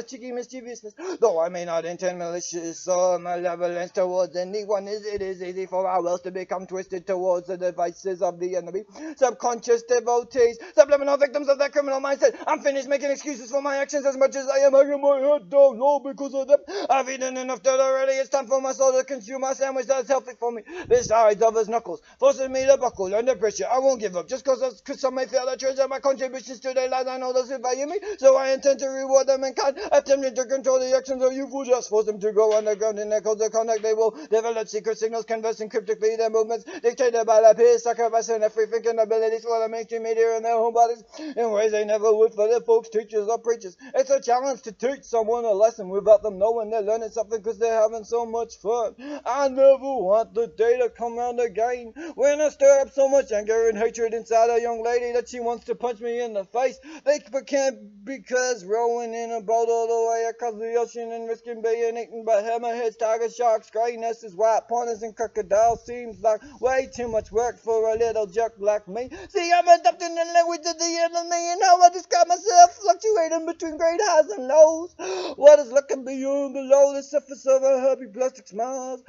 cheeky mischievousness. Though I may not intend malicious or malevolence towards anyone, it is easy for our wealth to become twisted towards the devices of the enemy. Subconscious devotees, subliminal victims of that criminal mindset. I'm finished making excuses for my actions as much as I am hanging my head down low because of them. I've eaten enough dirt already. It's time for my soul to consume my sandwich that's healthy for me. Besides, others' knuckles forcing me to buckle under pressure. I won't give up. Just cause some may fail to treasure my contributions to their lives. I know those who value me, so I intend to reward them in kind. Attempting to control the actions of you fool, just force them to go underground in their codes of conduct. They will develop secret signals, conversing cryptically their movements, dictated by their peers, sacrificing their free thinking abilities for the mainstream media in their home bodies in ways they never would for their folks, teachers, or preachers. It's a challenge to teach someone a lesson without them knowing they're learning something because they're having so much fun. I never want the day to come round again when I stir up so much anger and hatred inside a young lady that she wants to punch me in the face. They can't because rowing in a boat all the way across the ocean and risking being eaten by hammerheads, tigers, sharks, grey nesses, white pointers, and crocodiles seems like way too much work for a little jerk like me. See, I'm adopting the language of the enemy and how I describe myself, fluctuating between great highs and lows. What is looking beyond below the surface of a happy plastic smiles?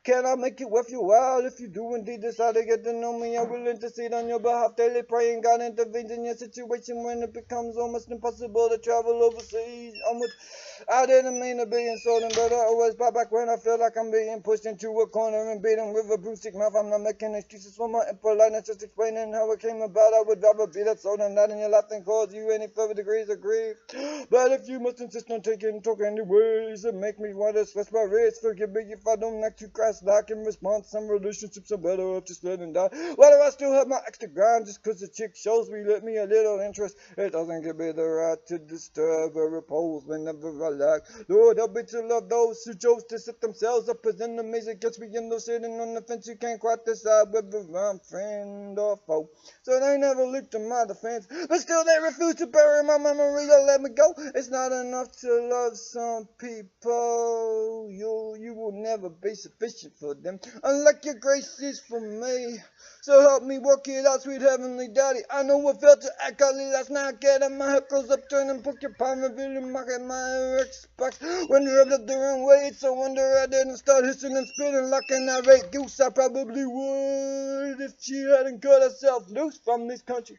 Can I make it worth your while? If you do indeed decide to get to know me, I'm willing to sit on your behalf daily, praying God intervenes in your situation when it becomes almost impossible to travel overseas. I didn't mean to be insulting, but I always pop back when I feel like I'm being pushed into a corner and beaten with a broomstick mouth. I'm not making excuses for my impoliteness, just explaining how it came about. I would rather be that soul than that in your life than cause you any further degrees of grief. But if you must insist on talking any ways that make me want to stress my wrist, forgive me if I don't act too Christ-like in response. Some relationships are better off just letting die. Why do I still have my extra grind just cause the chick shows me a little interest? It doesn't give me the right to disturb or repose whenever I like. Lord, help me to love those who chose to set themselves up as enemies against me, and those sitting on the fence who can't quite decide whether I'm friend or foe. So they never leap to my defense, but still they refuse to bury my memory or let me go. It's not enough to love some people. You will never be sufficient for them, unlike your grace is for me. So help me work it out, sweet heavenly daddy. I know I felt to act early last night, getting my heckles up, turning porcupine, revealing my expects. When you rubbed up the wrong way, it's a wonder I didn't start hissing and spitting like an irate goose. I probably would if she hadn't cut herself loose from this country.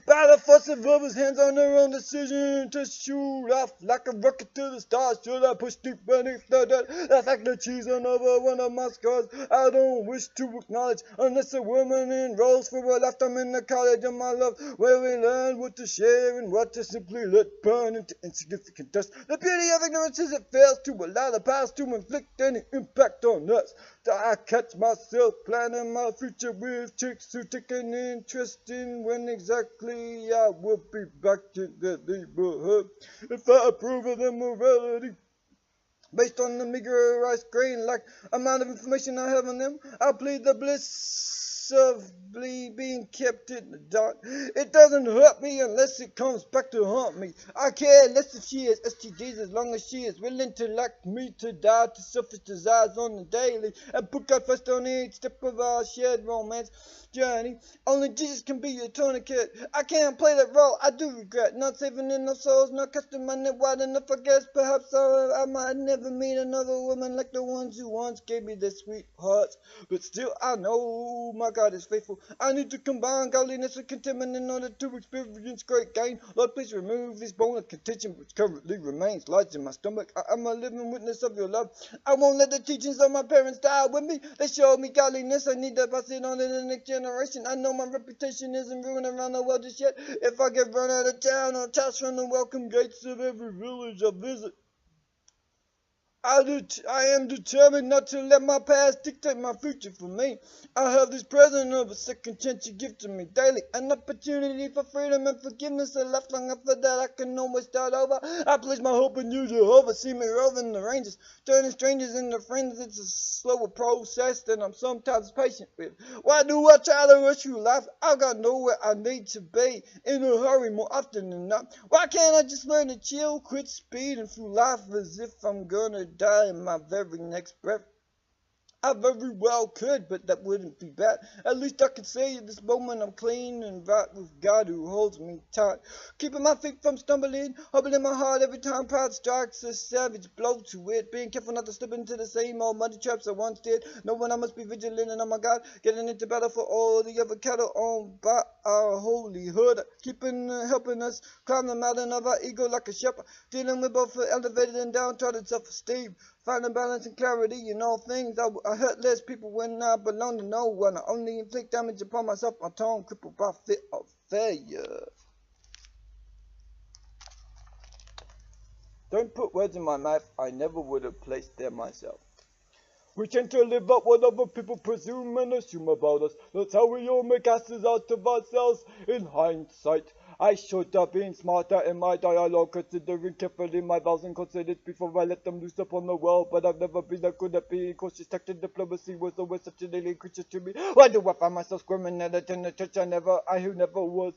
By the force of others' hands on her own decision to shoot off like a rocket to the stars. Should I push deep beneath the dirt? The fact that she's another one of my scars I don't wish to acknowledge, unless a woman enrolls for a lifetime in the college of my love, where we learn what to share and what to simply let burn into insignificant dust. The beauty of ignorance is it fails to allow the past to inflict any impact on us. I catch myself planning my future with chicks who take an interest in when exactly I will be back in the neighborhood. If I approve of their morality based on the meager rice grain like amount of information I have on them, I plead the bliss of being kept in the dark. It doesn't hurt me unless it comes back to haunt me. I care less if she has STDs as long as she is willing to like me to die to selfish desires on the daily and put God first on each step of our shared romance journey. Only Jesus can be your tourniquet. I can't play that role. I do regret not saving enough souls, not casting my net wide enough. I guess perhaps I might never meet another woman like the ones who once gave me their sweethearts. But still, I know my God is faithful. I need to combine godliness with contentment in order to experience great gain. Lord, please remove this bone of contention which currently remains lodged in my stomach. I am a living witness of your love. I won't let the teachings of my parents die with me. They showed me godliness. I need to pass it on to the next generation. I know my reputation isn't ruined around the world just yet. If I get run out of town or tossed from the welcome gates of every village I visit, I am determined not to let my past dictate my future for me. I have this present of a second chance you give to me daily, an opportunity for freedom and forgiveness, a lifelong after that I can always start over. I place my hope in you, Jehovah. See me roving the ranges, turning strangers into friends. It's a slower process than I'm sometimes patient with. Why do I try to rush through life? I've got nowhere I need to be in a hurry more often than not. Why can't I just learn to chill, quit speeding through life as if I'm gonna die in my very next breath? I very well could, but that wouldn't be bad. At least I could say at this moment I'm clean and right with God who holds me tight. Keeping my feet from stumbling, hoping in my heart every time pride strikes a savage blow to it. Being careful not to slip into the same old muddy traps I once did. Knowing I must be vigilant and oh my God, getting into battle for all the other cattle owned by our holy hood. Keeping, helping us climb the mountain of our ego like a shepherd. Dealing with both elevated and downtrodden self-esteem. Finding balance and clarity in all things. I hurt less people when I belong to no one. I only inflict damage upon myself, my tongue crippled by fear of failure. Don't put words in my mouth I never would have placed there myself. We tend to live up what other people presume and assume about us. That's how we all make asses out of ourselves in hindsight. I should have been smarter in my dialogue, considering carefully my vows and considered before I let them loose upon the world. But I've never been that good at being cautious. Tactic diplomacy was always such an alien creature to me. Why do I find myself screaming at it in the church? I who never was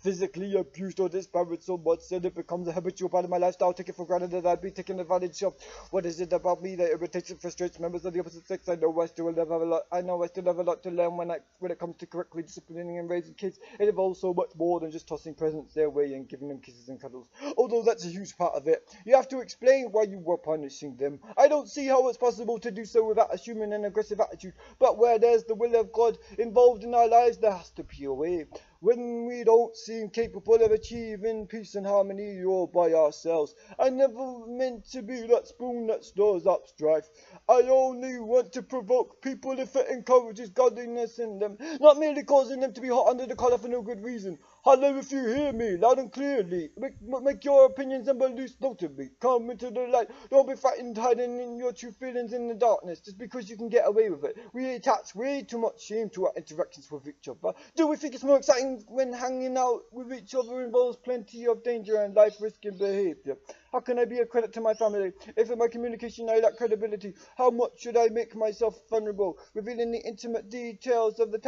physically abused or disparaged so much, said it becomes a habitual part of my lifestyle. Take it for granted that I'd be taken advantage of. What is it about me that irritates and frustrates members of the opposite sex? I know I still have a lot to learn when it comes to correctly disciplining and raising kids. It involves so much more than just tossing presents their way and giving them kisses and cuddles. Although that's a huge part of it. You have to explain why you were punishing them. I don't see how it's possible to do so without assuming an aggressive attitude. But where there's the will of God involved in our lives, there has to be a way. When we don't seem capable of achieving peace and harmony all by ourselves. I never meant to be that spoon that stirs up strife. I only want to provoke people if it encourages godliness in them, not merely causing them to be hot under the collar for no good reason. Hello, if you hear me loud and clearly, make your opinions and beliefs known to me. Come into the light. Don't be frightened hiding in your true feelings in the darkness just because you can get away with it. We attach way too much shame to our interactions with each other. Do we think it's more exciting when hanging out with each other involves plenty of danger and life-risking behavior? How can I be a credit to my family if in my communication I lack credibility? How much should I make myself vulnerable, revealing the intimate details of the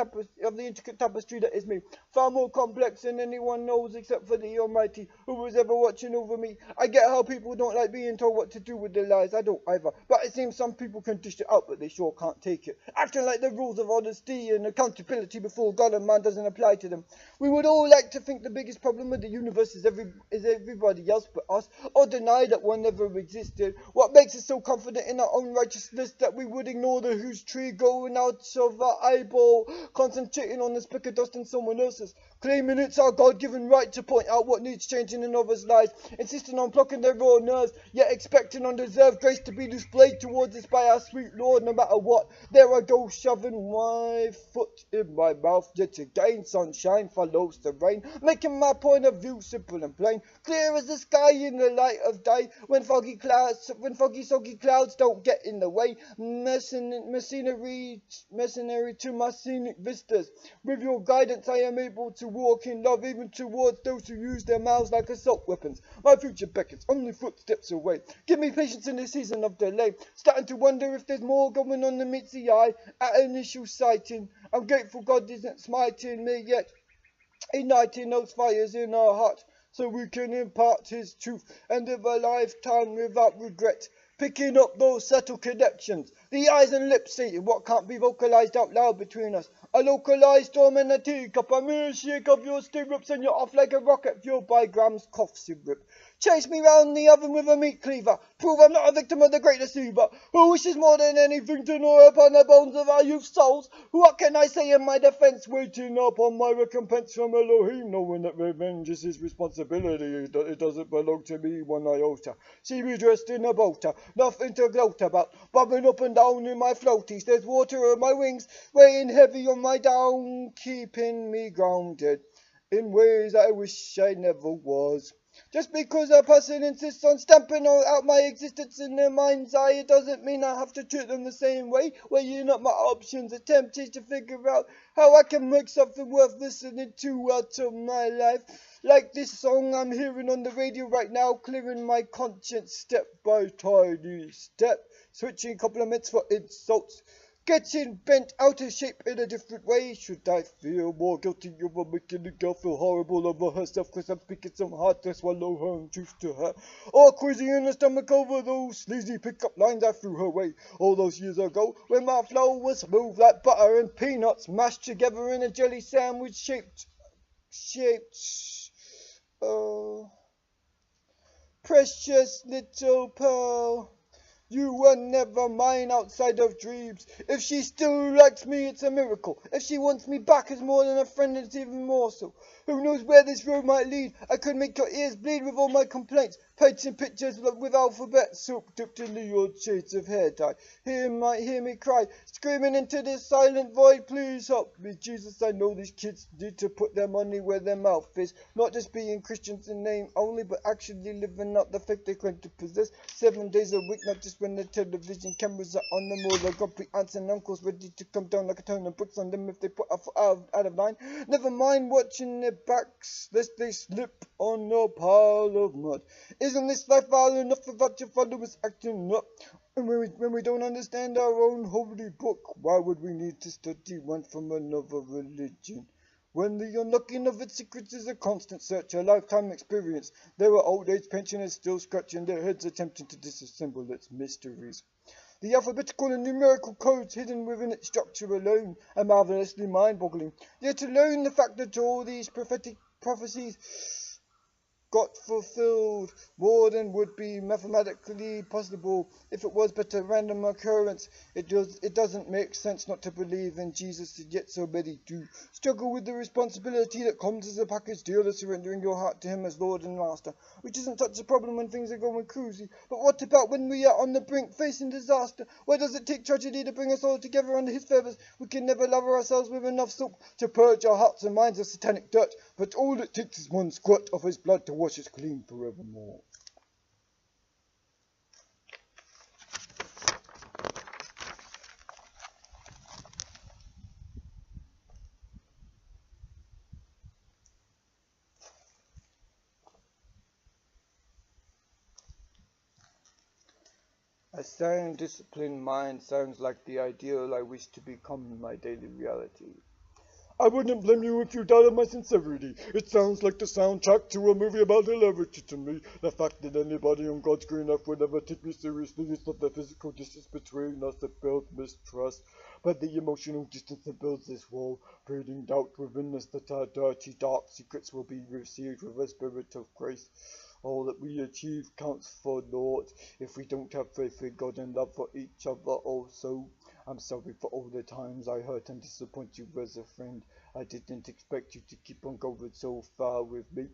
intricate tapestry that is me? Far more complex than anyone knows except for the Almighty, who was ever watching over me. I get how people don't like being told what to do with their lives. I don't either. But it seems some people can dish it out, but they sure can't take it. Acting like the rules of honesty and accountability before God and man doesn't apply to them. We would all like to think the biggest problem with the universe is everybody else but us, or deny that one never existed. What makes us so confident in our own righteousness that we would ignore the whose tree growing out of our eyeball, concentrating on the speck of dust in someone else's, claiming it's our God-given right to point out what needs changing in others' lives, insisting on plucking their raw nerves, yet expecting undeserved grace to be displayed towards us by our sweet Lord no matter what. There I go, shoving my foot in my mouth yet again. Sunshine follows the rain, making my point of view simple and plain, clear as the sky in the light of day, when foggy soggy clouds don't get in the way. Mercenary to my scenic vistas. With your guidance I am able to walk in love even towards those who use their mouths like assault weapons. My future beckons, only footsteps away. Give me patience in this season of delay. Starting to wonder if there's more going on than meets the eye at initial sighting. I'm grateful God isn't smiting me yet, igniting those fires in our heart, so we can impart his truth and live a lifetime without regret. Picking up those subtle connections, the eyes and lips saying what can't be vocalized out loud between us. A localized storm in a teacup, a mere shake of your stirrups and you're off like a rocket fueled by Graham's cough syrup. Chase me round the oven with a meat cleaver, prove I'm not a victim of the great deceiver, who wishes more than anything to gnaw upon the bones of our youth's souls. What can I say in my defense, waiting upon my recompense from Elohim, knowing that revenge is his responsibility, it doesn't belong to me one iota. See me dressed in a boater, nothing to gloat about, bobbing up and down in my floaties, there's water on my wings, weighing heavy on my down, keeping me grounded in ways I wish I never was. Just because a person insists on stamping out my existence in their mind's eye, it doesn't mean I have to treat them the same way, weighing up my options, attempting to figure out how I can make something worth listening to out of my life. Like this song I'm hearing on the radio right now, clearing my conscience step by tiny step, switching compliments for insults, getting bent out of shape in a different way. Should I feel more guilty over making the girl feel horrible over herself cause I'm speaking some hard to swallow her and truth to her? Or queasy in the stomach over those sleazy pickup lines I threw her way all those years ago when my flow was smooth like butter and peanuts mashed together in a jelly sandwich shaped precious little pearl. You were never mine outside of dreams. If she still likes me, it's a miracle. If she wants me back as more than a friend, it's even more so. Who knows where this road might lead? I could make your ears bleed with all my complaints. painting pictures with alphabet silk dipped in the odd shades of hair dye. Hear me cry, screaming into this silent void, please help me, Jesus. I know these kids need to put their money where their mouth is, not just being Christians in name only, but actually living out the faith they claim to possess. 7 days a week, not just when the television cameras are on them, all the grumpy aunts and uncles ready to come down like a ton of bricks on them if they put out of line. Never mind watching their backs, lest they slip on a pile of mud. Isn't this life vile enough without your followers acting up? And when we don't understand our own holy book, why would we need to study one from another religion? When the unlocking of its secrets is a constant search, a lifetime experience, there are old age pensioners still scratching their heads attempting to disassemble its mysteries. The alphabetical and numerical codes hidden within its structure alone are marvelously mind-boggling. Yet alone the fact that all these prophetic prophecies got fulfilled more than would be mathematically possible if it was but a random occurrence. It doesn't make sense not to believe in Jesus, and yet so many do. Struggle with the responsibility that comes as a package deal of surrendering your heart to him as Lord and Master, which isn't such a problem when things are going cruisy. But what about when we are on the brink facing disaster? Why does it take tragedy to bring us all together under his feathers? We can never love ourselves with enough soap to purge our hearts and minds of satanic dirt, but all it takes is one squirt of his blood to wash us clean forevermore. A sound, disciplined mind sounds like the ideal I wish to become my daily reality. I wouldn't blame you if you doubted my sincerity. It sounds like the soundtrack to a movie about hilarity to me. The fact that anybody on God's green earth would ever take me seriously is not the physical distance between us that builds mistrust, but the emotional distance that builds this wall, breeding doubt within us that our dirty, dark secrets will be received with a spirit of grace. All that we achieve counts for naught if we don't have faith in God and love for each other also. I'm sorry for all the times I hurt and disappoint you as a friend. I didn't expect you to keep on going so far with me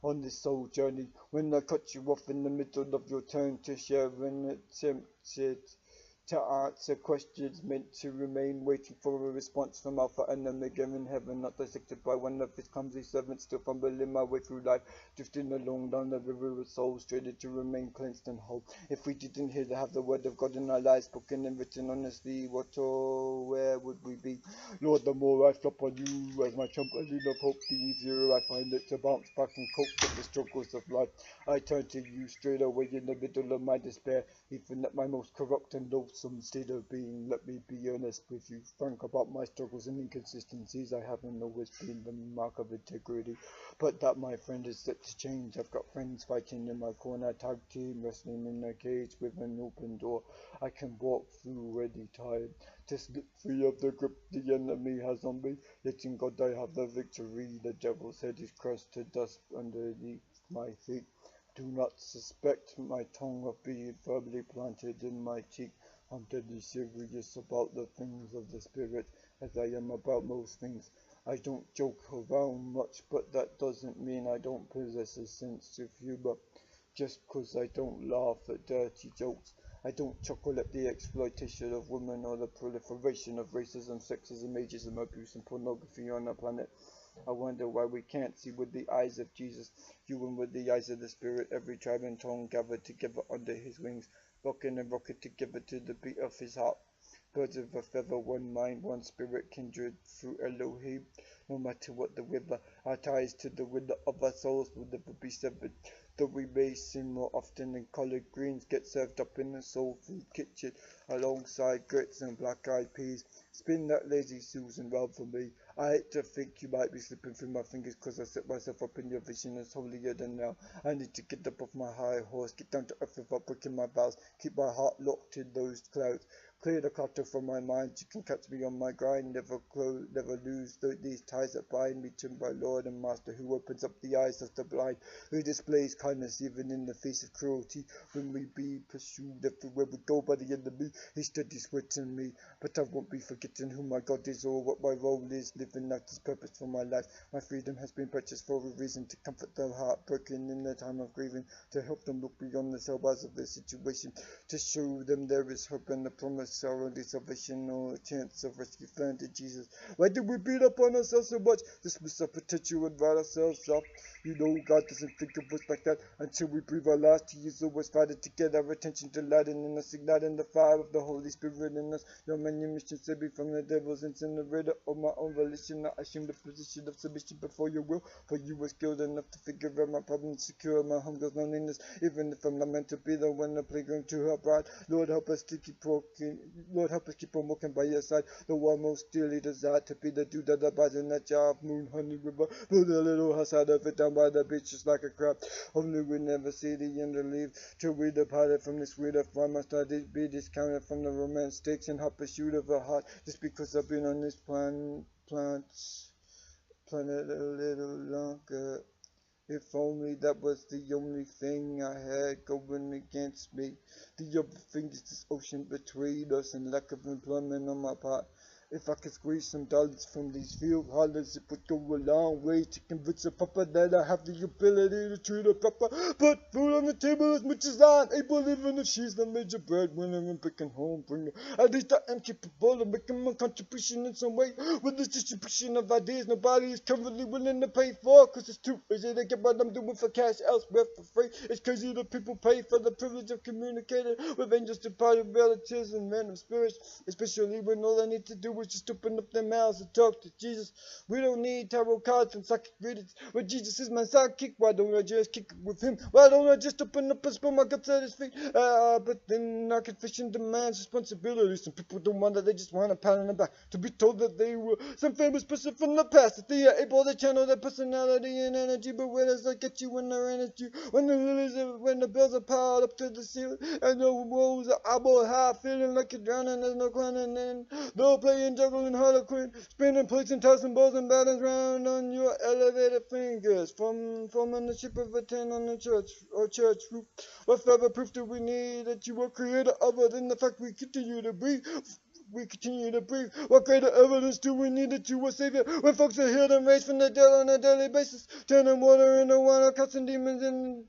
on this soul journey. When I cut you off in the middle of your turn to share an attempted to answer questions meant to remain waiting for a response from Alpha and Omega in heaven, not dissected by one of his clumsy servants, still fumbling my way through life, drifting along down the river of souls, traded to remain cleansed and whole. If we didn't hear to have the word of God in our lives, spoken and written honestly, what or where would we be? Lord, the more I flop on you as my trampoline of hope, the easier I find it to bounce back and cope with the struggles of life. I turn to you straight away in the middle of my despair, even at my most corrupt and loathsome state of being. Let me be honest with you, frank about my struggles and inconsistencies. I haven't always been the mark of integrity, but that, my friend, is set to change. I've got friends fighting in my corner, tag team wrestling in a cage with an open door. I can walk through ready tired to slip free of the grip the enemy has on me. Yet in God I have the victory. The devil's head is crushed to dust underneath my feet. Do not suspect my tongue of being firmly planted in my cheek. I'm deadly serious about the things of the spirit, as I am about most things. I don't joke around much, but that doesn't mean I don't possess a sense of humor. Just 'cause I don't laugh at dirty jokes, I don't chuckle at the exploitation of women or the proliferation of racism, sexism, ageism, abuse, and pornography on our planet. I wonder why we can't see with the eyes of Jesus, human with the eyes of the Spirit, every tribe and tongue gathered together under his wings, rocking and rocking together to the beat of his heart. Birds of a feather, one mind, one spirit, kindred through Elohim. No matter what the weather, our ties to the winner of our souls will never be severed. Though we may sin more often than collard greens get served up in the soul food kitchen, alongside grits and black-eyed peas. Spin that lazy Susan round for me. I hate to think you might be slipping through my fingers 'cause I set myself up in your vision as holier than now. I need to get up off my high horse, get down to earth without breaking my vows, keep my heart locked in those clouds. Clear the clutter from my mind, you can catch me on my grind, never lose these ties that bind me to my Lord and Master, who opens up the eyes of the blind, who displays kindness even in the face of cruelty. When we be pursued everywhere we go by the enemy, He steady sweating me, but I won't be forgetting who my God is or what my role is, living out His purpose for my life. My freedom has been purchased for a reason, to comfort the heartbroken in their time of grieving, to help them look beyond the sellbars of their situation, to show them there is hope and the promise of only salvation or a chance of rescue found in Jesus. Why do we beat up on ourselves so much? Dismiss our potential and write ourselves off. You know God doesn't think of us like that. Until we breathe our last, He is always fighting to get our attention, delighting in us, igniting the fire of the Holy Spirit in us. Your manumission saved me from the devil's incinerator of my own volition. I assume the position of submission before your will, for you were skilled enough to figure out my problems, secure my hunger's loneliness, even if I'm not meant to be the one to playground to her bride. Lord, help us to keep walking. Lord, help us keep on walking by your side. Though I most dearly desire to be the dude that abides in that jar of moon, honey river, build a little house out of it down by the beach just like a crab. Only we never see the end of leave till we departed from this weird. Why must I be discounted from the romance stakes and hot pursuit of a heart just because I've been on this planet a little longer? If only that was the only thing I had going against me. The other thing is this ocean between us and lack of employment on my part. If I could squeeze some dollars from these field hollers, it would go a long way to convince a papa that I have the ability to treat her proper. Put food on the table as much as I'm able, even if she's the major breadwinner and picking home bringer. At least I am capable of making my contribution in some way. With this distribution of ideas nobody is currently willing to pay for, cause it's too easy to get what I'm doing for cash elsewhere for free. It's crazy that people pay for the privilege of communicating with angels, departed relatives, and random spirits, especially when all I need to do is just open up their mouths and talk to Jesus. We don't need tarot cards and psychic readings. When Jesus is my sidekick, why don't I just kick it with Him? Why don't I just open up and spill my guts at His feet? But then our confession demands responsibility. Some people don't want that, they just want a pat on the back to be told that they were some famous person from the past, that they are able to channel their personality and energy. But where does that get you when they're in it? When the lilies when the bills are piled up to the ceiling and the walls are eyeball high, feeling like you're drowning, there's no climbing in. No playing, juggling, harlequin, spinning plates and tossing balls and battens round on your elevated fingers, forming the shape of a 10 on the church roof. What further proof do we need that you are creator other than the fact we continue to breathe? We continue to breathe. What greater evidence do we need that you are Savior? When folks are healed and raised from the dead on a daily basis, turning water into wine or casting demons in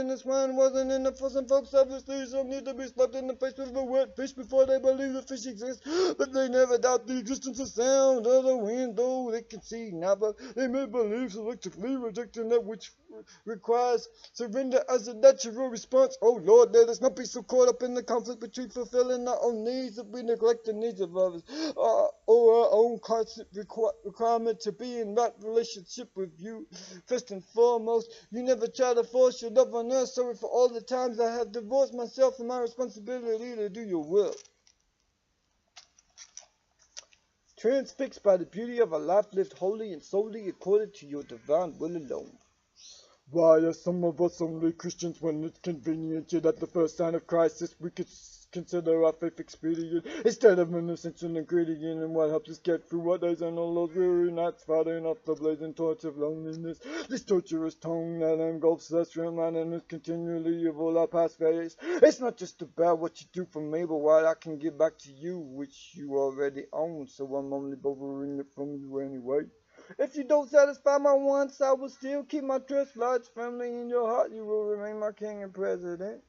the swine wasn't enough for some folks. Obviously, some need to be slapped in the face with a wet fish before they believe the fish exists. But they never doubt the existence of sound or the wind, though they can see now. But they may believe selectively, rejecting that which requires surrender as a natural response. Oh Lord, let us not be so caught up in the conflict between fulfilling our own needs that we neglect the needs of others, or our own constant requirement to be in that relationship with you. First and foremost, you never try to force your love on us. Sorry for all the times I have divorced myself from my responsibility to do your will. Transfixed by the beauty of a life lived wholly and solely according to your divine will alone. Why are some of us only Christians when it's convenient, yet at the first sign of crisis we could consider our faith expedient instead of an essential ingredient in what helps us get through our days and all those weary nights fighting off the blazing torch of loneliness, this torturous tongue that engulfs us, reminding us continually of all our past failures. It's not just about what you do for me, but what I can give back to you, which you already own, so I'm only borrowing it from you anyway. If you don't satisfy my wants, I will still keep my trust lodged firmly in your heart. You will remain my king and president.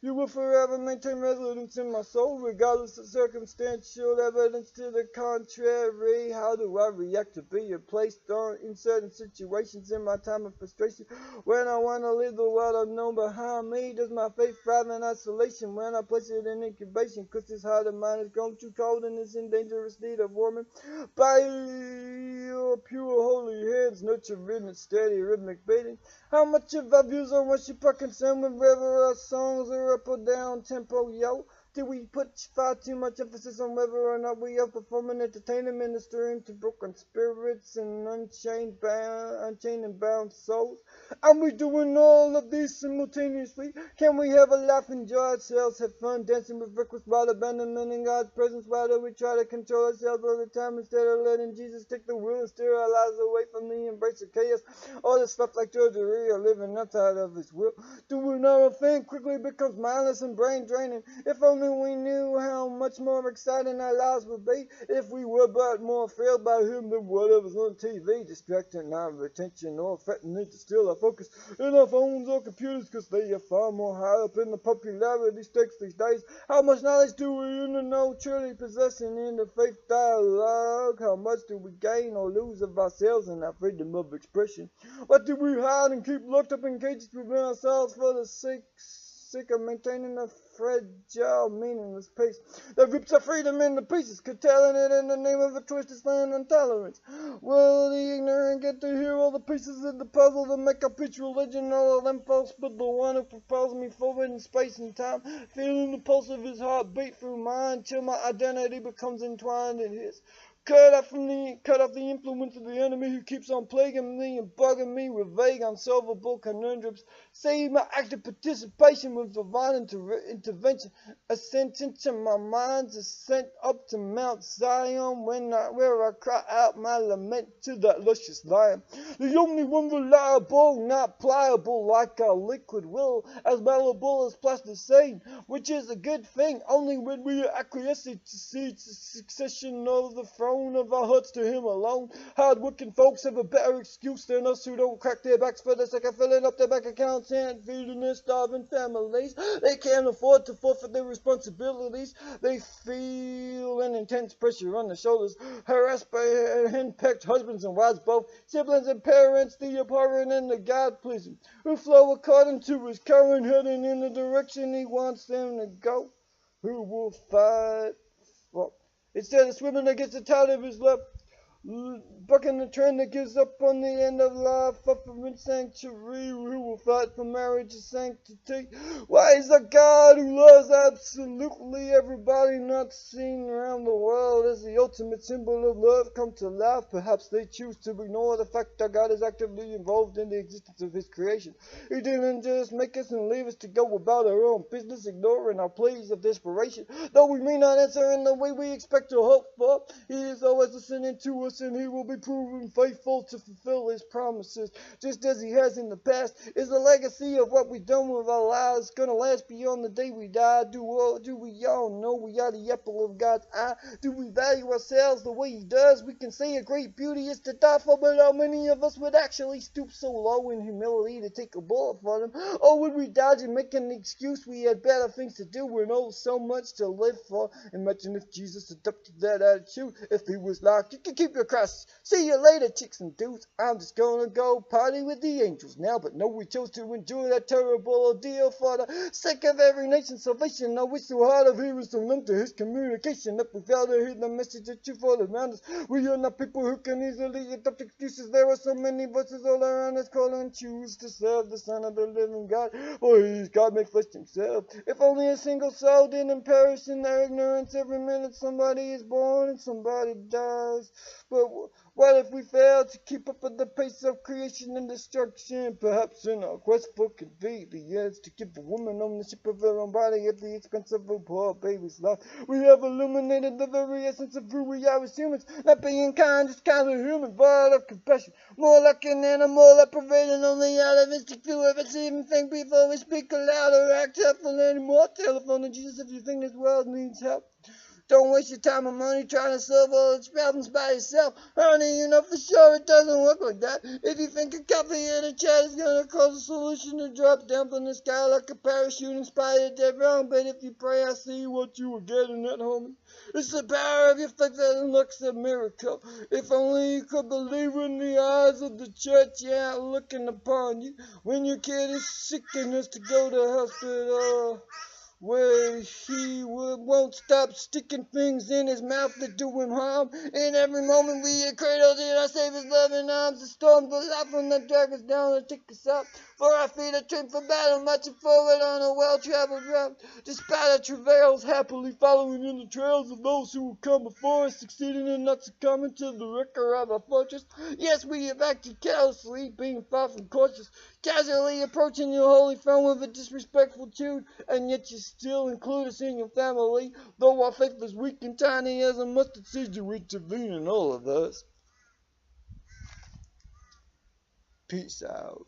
You will forever maintain residence in my soul, regardless of circumstantial evidence to the contrary. How do I react to being placed in certain situations in my time of frustration? When I want to leave the world unknown behind me, does my faith thrive in isolation? When I place it in incubation, cause this heart of mine has grown too cold and is in dangerous need of warming by your pure holy hands, nurturing and steady rhythmic beating. How much of our views on worship are concerned with whether our songs are up or down tempo, yo? Do we put far too much emphasis on whether or not we are performing, entertaining, ministering to broken spirits and unchained and bound souls? Are we doing all of these simultaneously? Can we have a laugh, enjoy ourselves, have fun, dancing with reckless wild abandonment in God's presence? Why do we try to control ourselves all the time instead of letting Jesus take the wheel and steer our lives away from the embrace of chaos? All this stuff like drudgery or living outside of His will. Doing our thing quickly becomes mindless and brain draining. If only only we knew how much more exciting our lives would be if we were but more thrilled by him than whatever's on TV, distracting our attention or threatening to steal our focus in our phones or computers, because they are far more high up in the popularity stakes these days. How much knowledge do we in the know truly possessing in the faith dialogue? How much do we gain or lose of ourselves and our freedom of expression? What do we hide and keep locked up in cages within ourselves for the sake of maintaining a fragile, meaningless peace that rips our freedom into pieces, curtailing it in the name of a twisted land and tolerance? Will the ignorant get to hear all the pieces of the puzzle that make up each religion, all of them false, but the one who propels me forward in space and time, feeling the pulse of his heart beat through mine till my identity becomes entwined in his? Cut off the influence of the enemy who keeps on plaguing me and bugging me with vague, unsolvable conundrums. Save my active participation with divine intervention. A sentence in my mind's ascent up to Mount Zion, where I cry out my lament to that luscious lion. The only one reliable, not pliable like a liquid will, as malleable as plasticine, which is a good thing only when we are acquiescing to see the succession of the throne of our hearts to him alone. Hard-working folks have a better excuse than us who don't crack their backs for the sake of filling up their bank accounts and feeding their starving families. They can't afford to forfeit their responsibilities. They feel an intense pressure on their shoulders, harassed by henpecked husbands and wives both, siblings and parents, the abhorrent and the God-pleasing, who flow according to his current, heading in the direction he wants them to go. Who will fight? Well, instead of swimming against the tide of his love, bucking the trend that gives up on the end of life, offering sanctuary, who will fight for marriage and sanctity? Why is a God who loves absolutely everybody not seen around the world as the ultimate symbol of love come to life? Perhaps they choose to ignore the fact that God is actively involved in the existence of his creation. He didn't just make us and leave us to go about our own business, ignoring our pleas of desperation. Though we may not answer in the way we expect or hope for, he is always listening to us, and he will be proven faithful to fulfill his promises, just as he has in the past. Is the legacy of what we've done with our lives gonna last beyond the day we die? Do we all know we are the apple of God's eye? Do we value ourselves the way he does? We can say a great beauty is to die for, but how many of us would actually stoop so low in humility to take a bullet for them? Or would we dodge and make an excuse we had better things to do and oh so much to live for? Imagine if Jesus adopted that attitude. If he was like, you can keep your cross. See you later, chicks and dudes. I'm just gonna go party with the angels now. But no, we chose to endure that terrible ordeal for the sake of every nation's salvation. I wish so hard of hearers to lend to his communication that we fail to hear the message of truth all around us. We are not people who can easily adopt excuses. There are so many voices all around us calling choose to serve the Son of the living God. For he's God made flesh himself. If only a single soul didn't perish in their ignorance. Every minute somebody is born and somebody dies. But what if we fail to keep up with the pace of creation and destruction? Perhaps in our quest for convenience to give a woman ownership of her own body at the expense of a poor baby's life, we have illuminated the very essence of who we are as humans. Not being kind, just kind of human, void of compassion. More like an animal operating only out of instinct. Few of us even think before we speak aloud or act helpful anymore. Telephone to Jesus if you think this world needs help. Don't waste your time and money trying to solve all its problems by yourself. Honey, you know for sure it doesn't work like that. If you think a coffee in a chat is going to cause a solution to drop down from the sky like a parachute inspired, they're wrong. But if you pray, I see what you were getting at, homie. It's the power of your faith that unlocks a miracle. If only you could believe in the eyes of the church, yeah, looking upon you. When your kid is sick and has to go to hospital, where he won't stop sticking things in his mouth that do him harm. In every moment we are cradled in our Savior's loving arms. The storms will laugh when they drag us down and take us up. For our feet are trained for battle, marching forward on a well-traveled route. Despite our travails, happily following in the trails of those who will come before us, succeeding in not succumbing to the wrecker of our fortress. Yes, we have acted carelessly, being far from cautious, casually approaching your holy throne with a disrespectful tune, and yet you still include us in your family. Though our faith is weak and tiny as a mustard seed, you intervene in all of us. Peace out.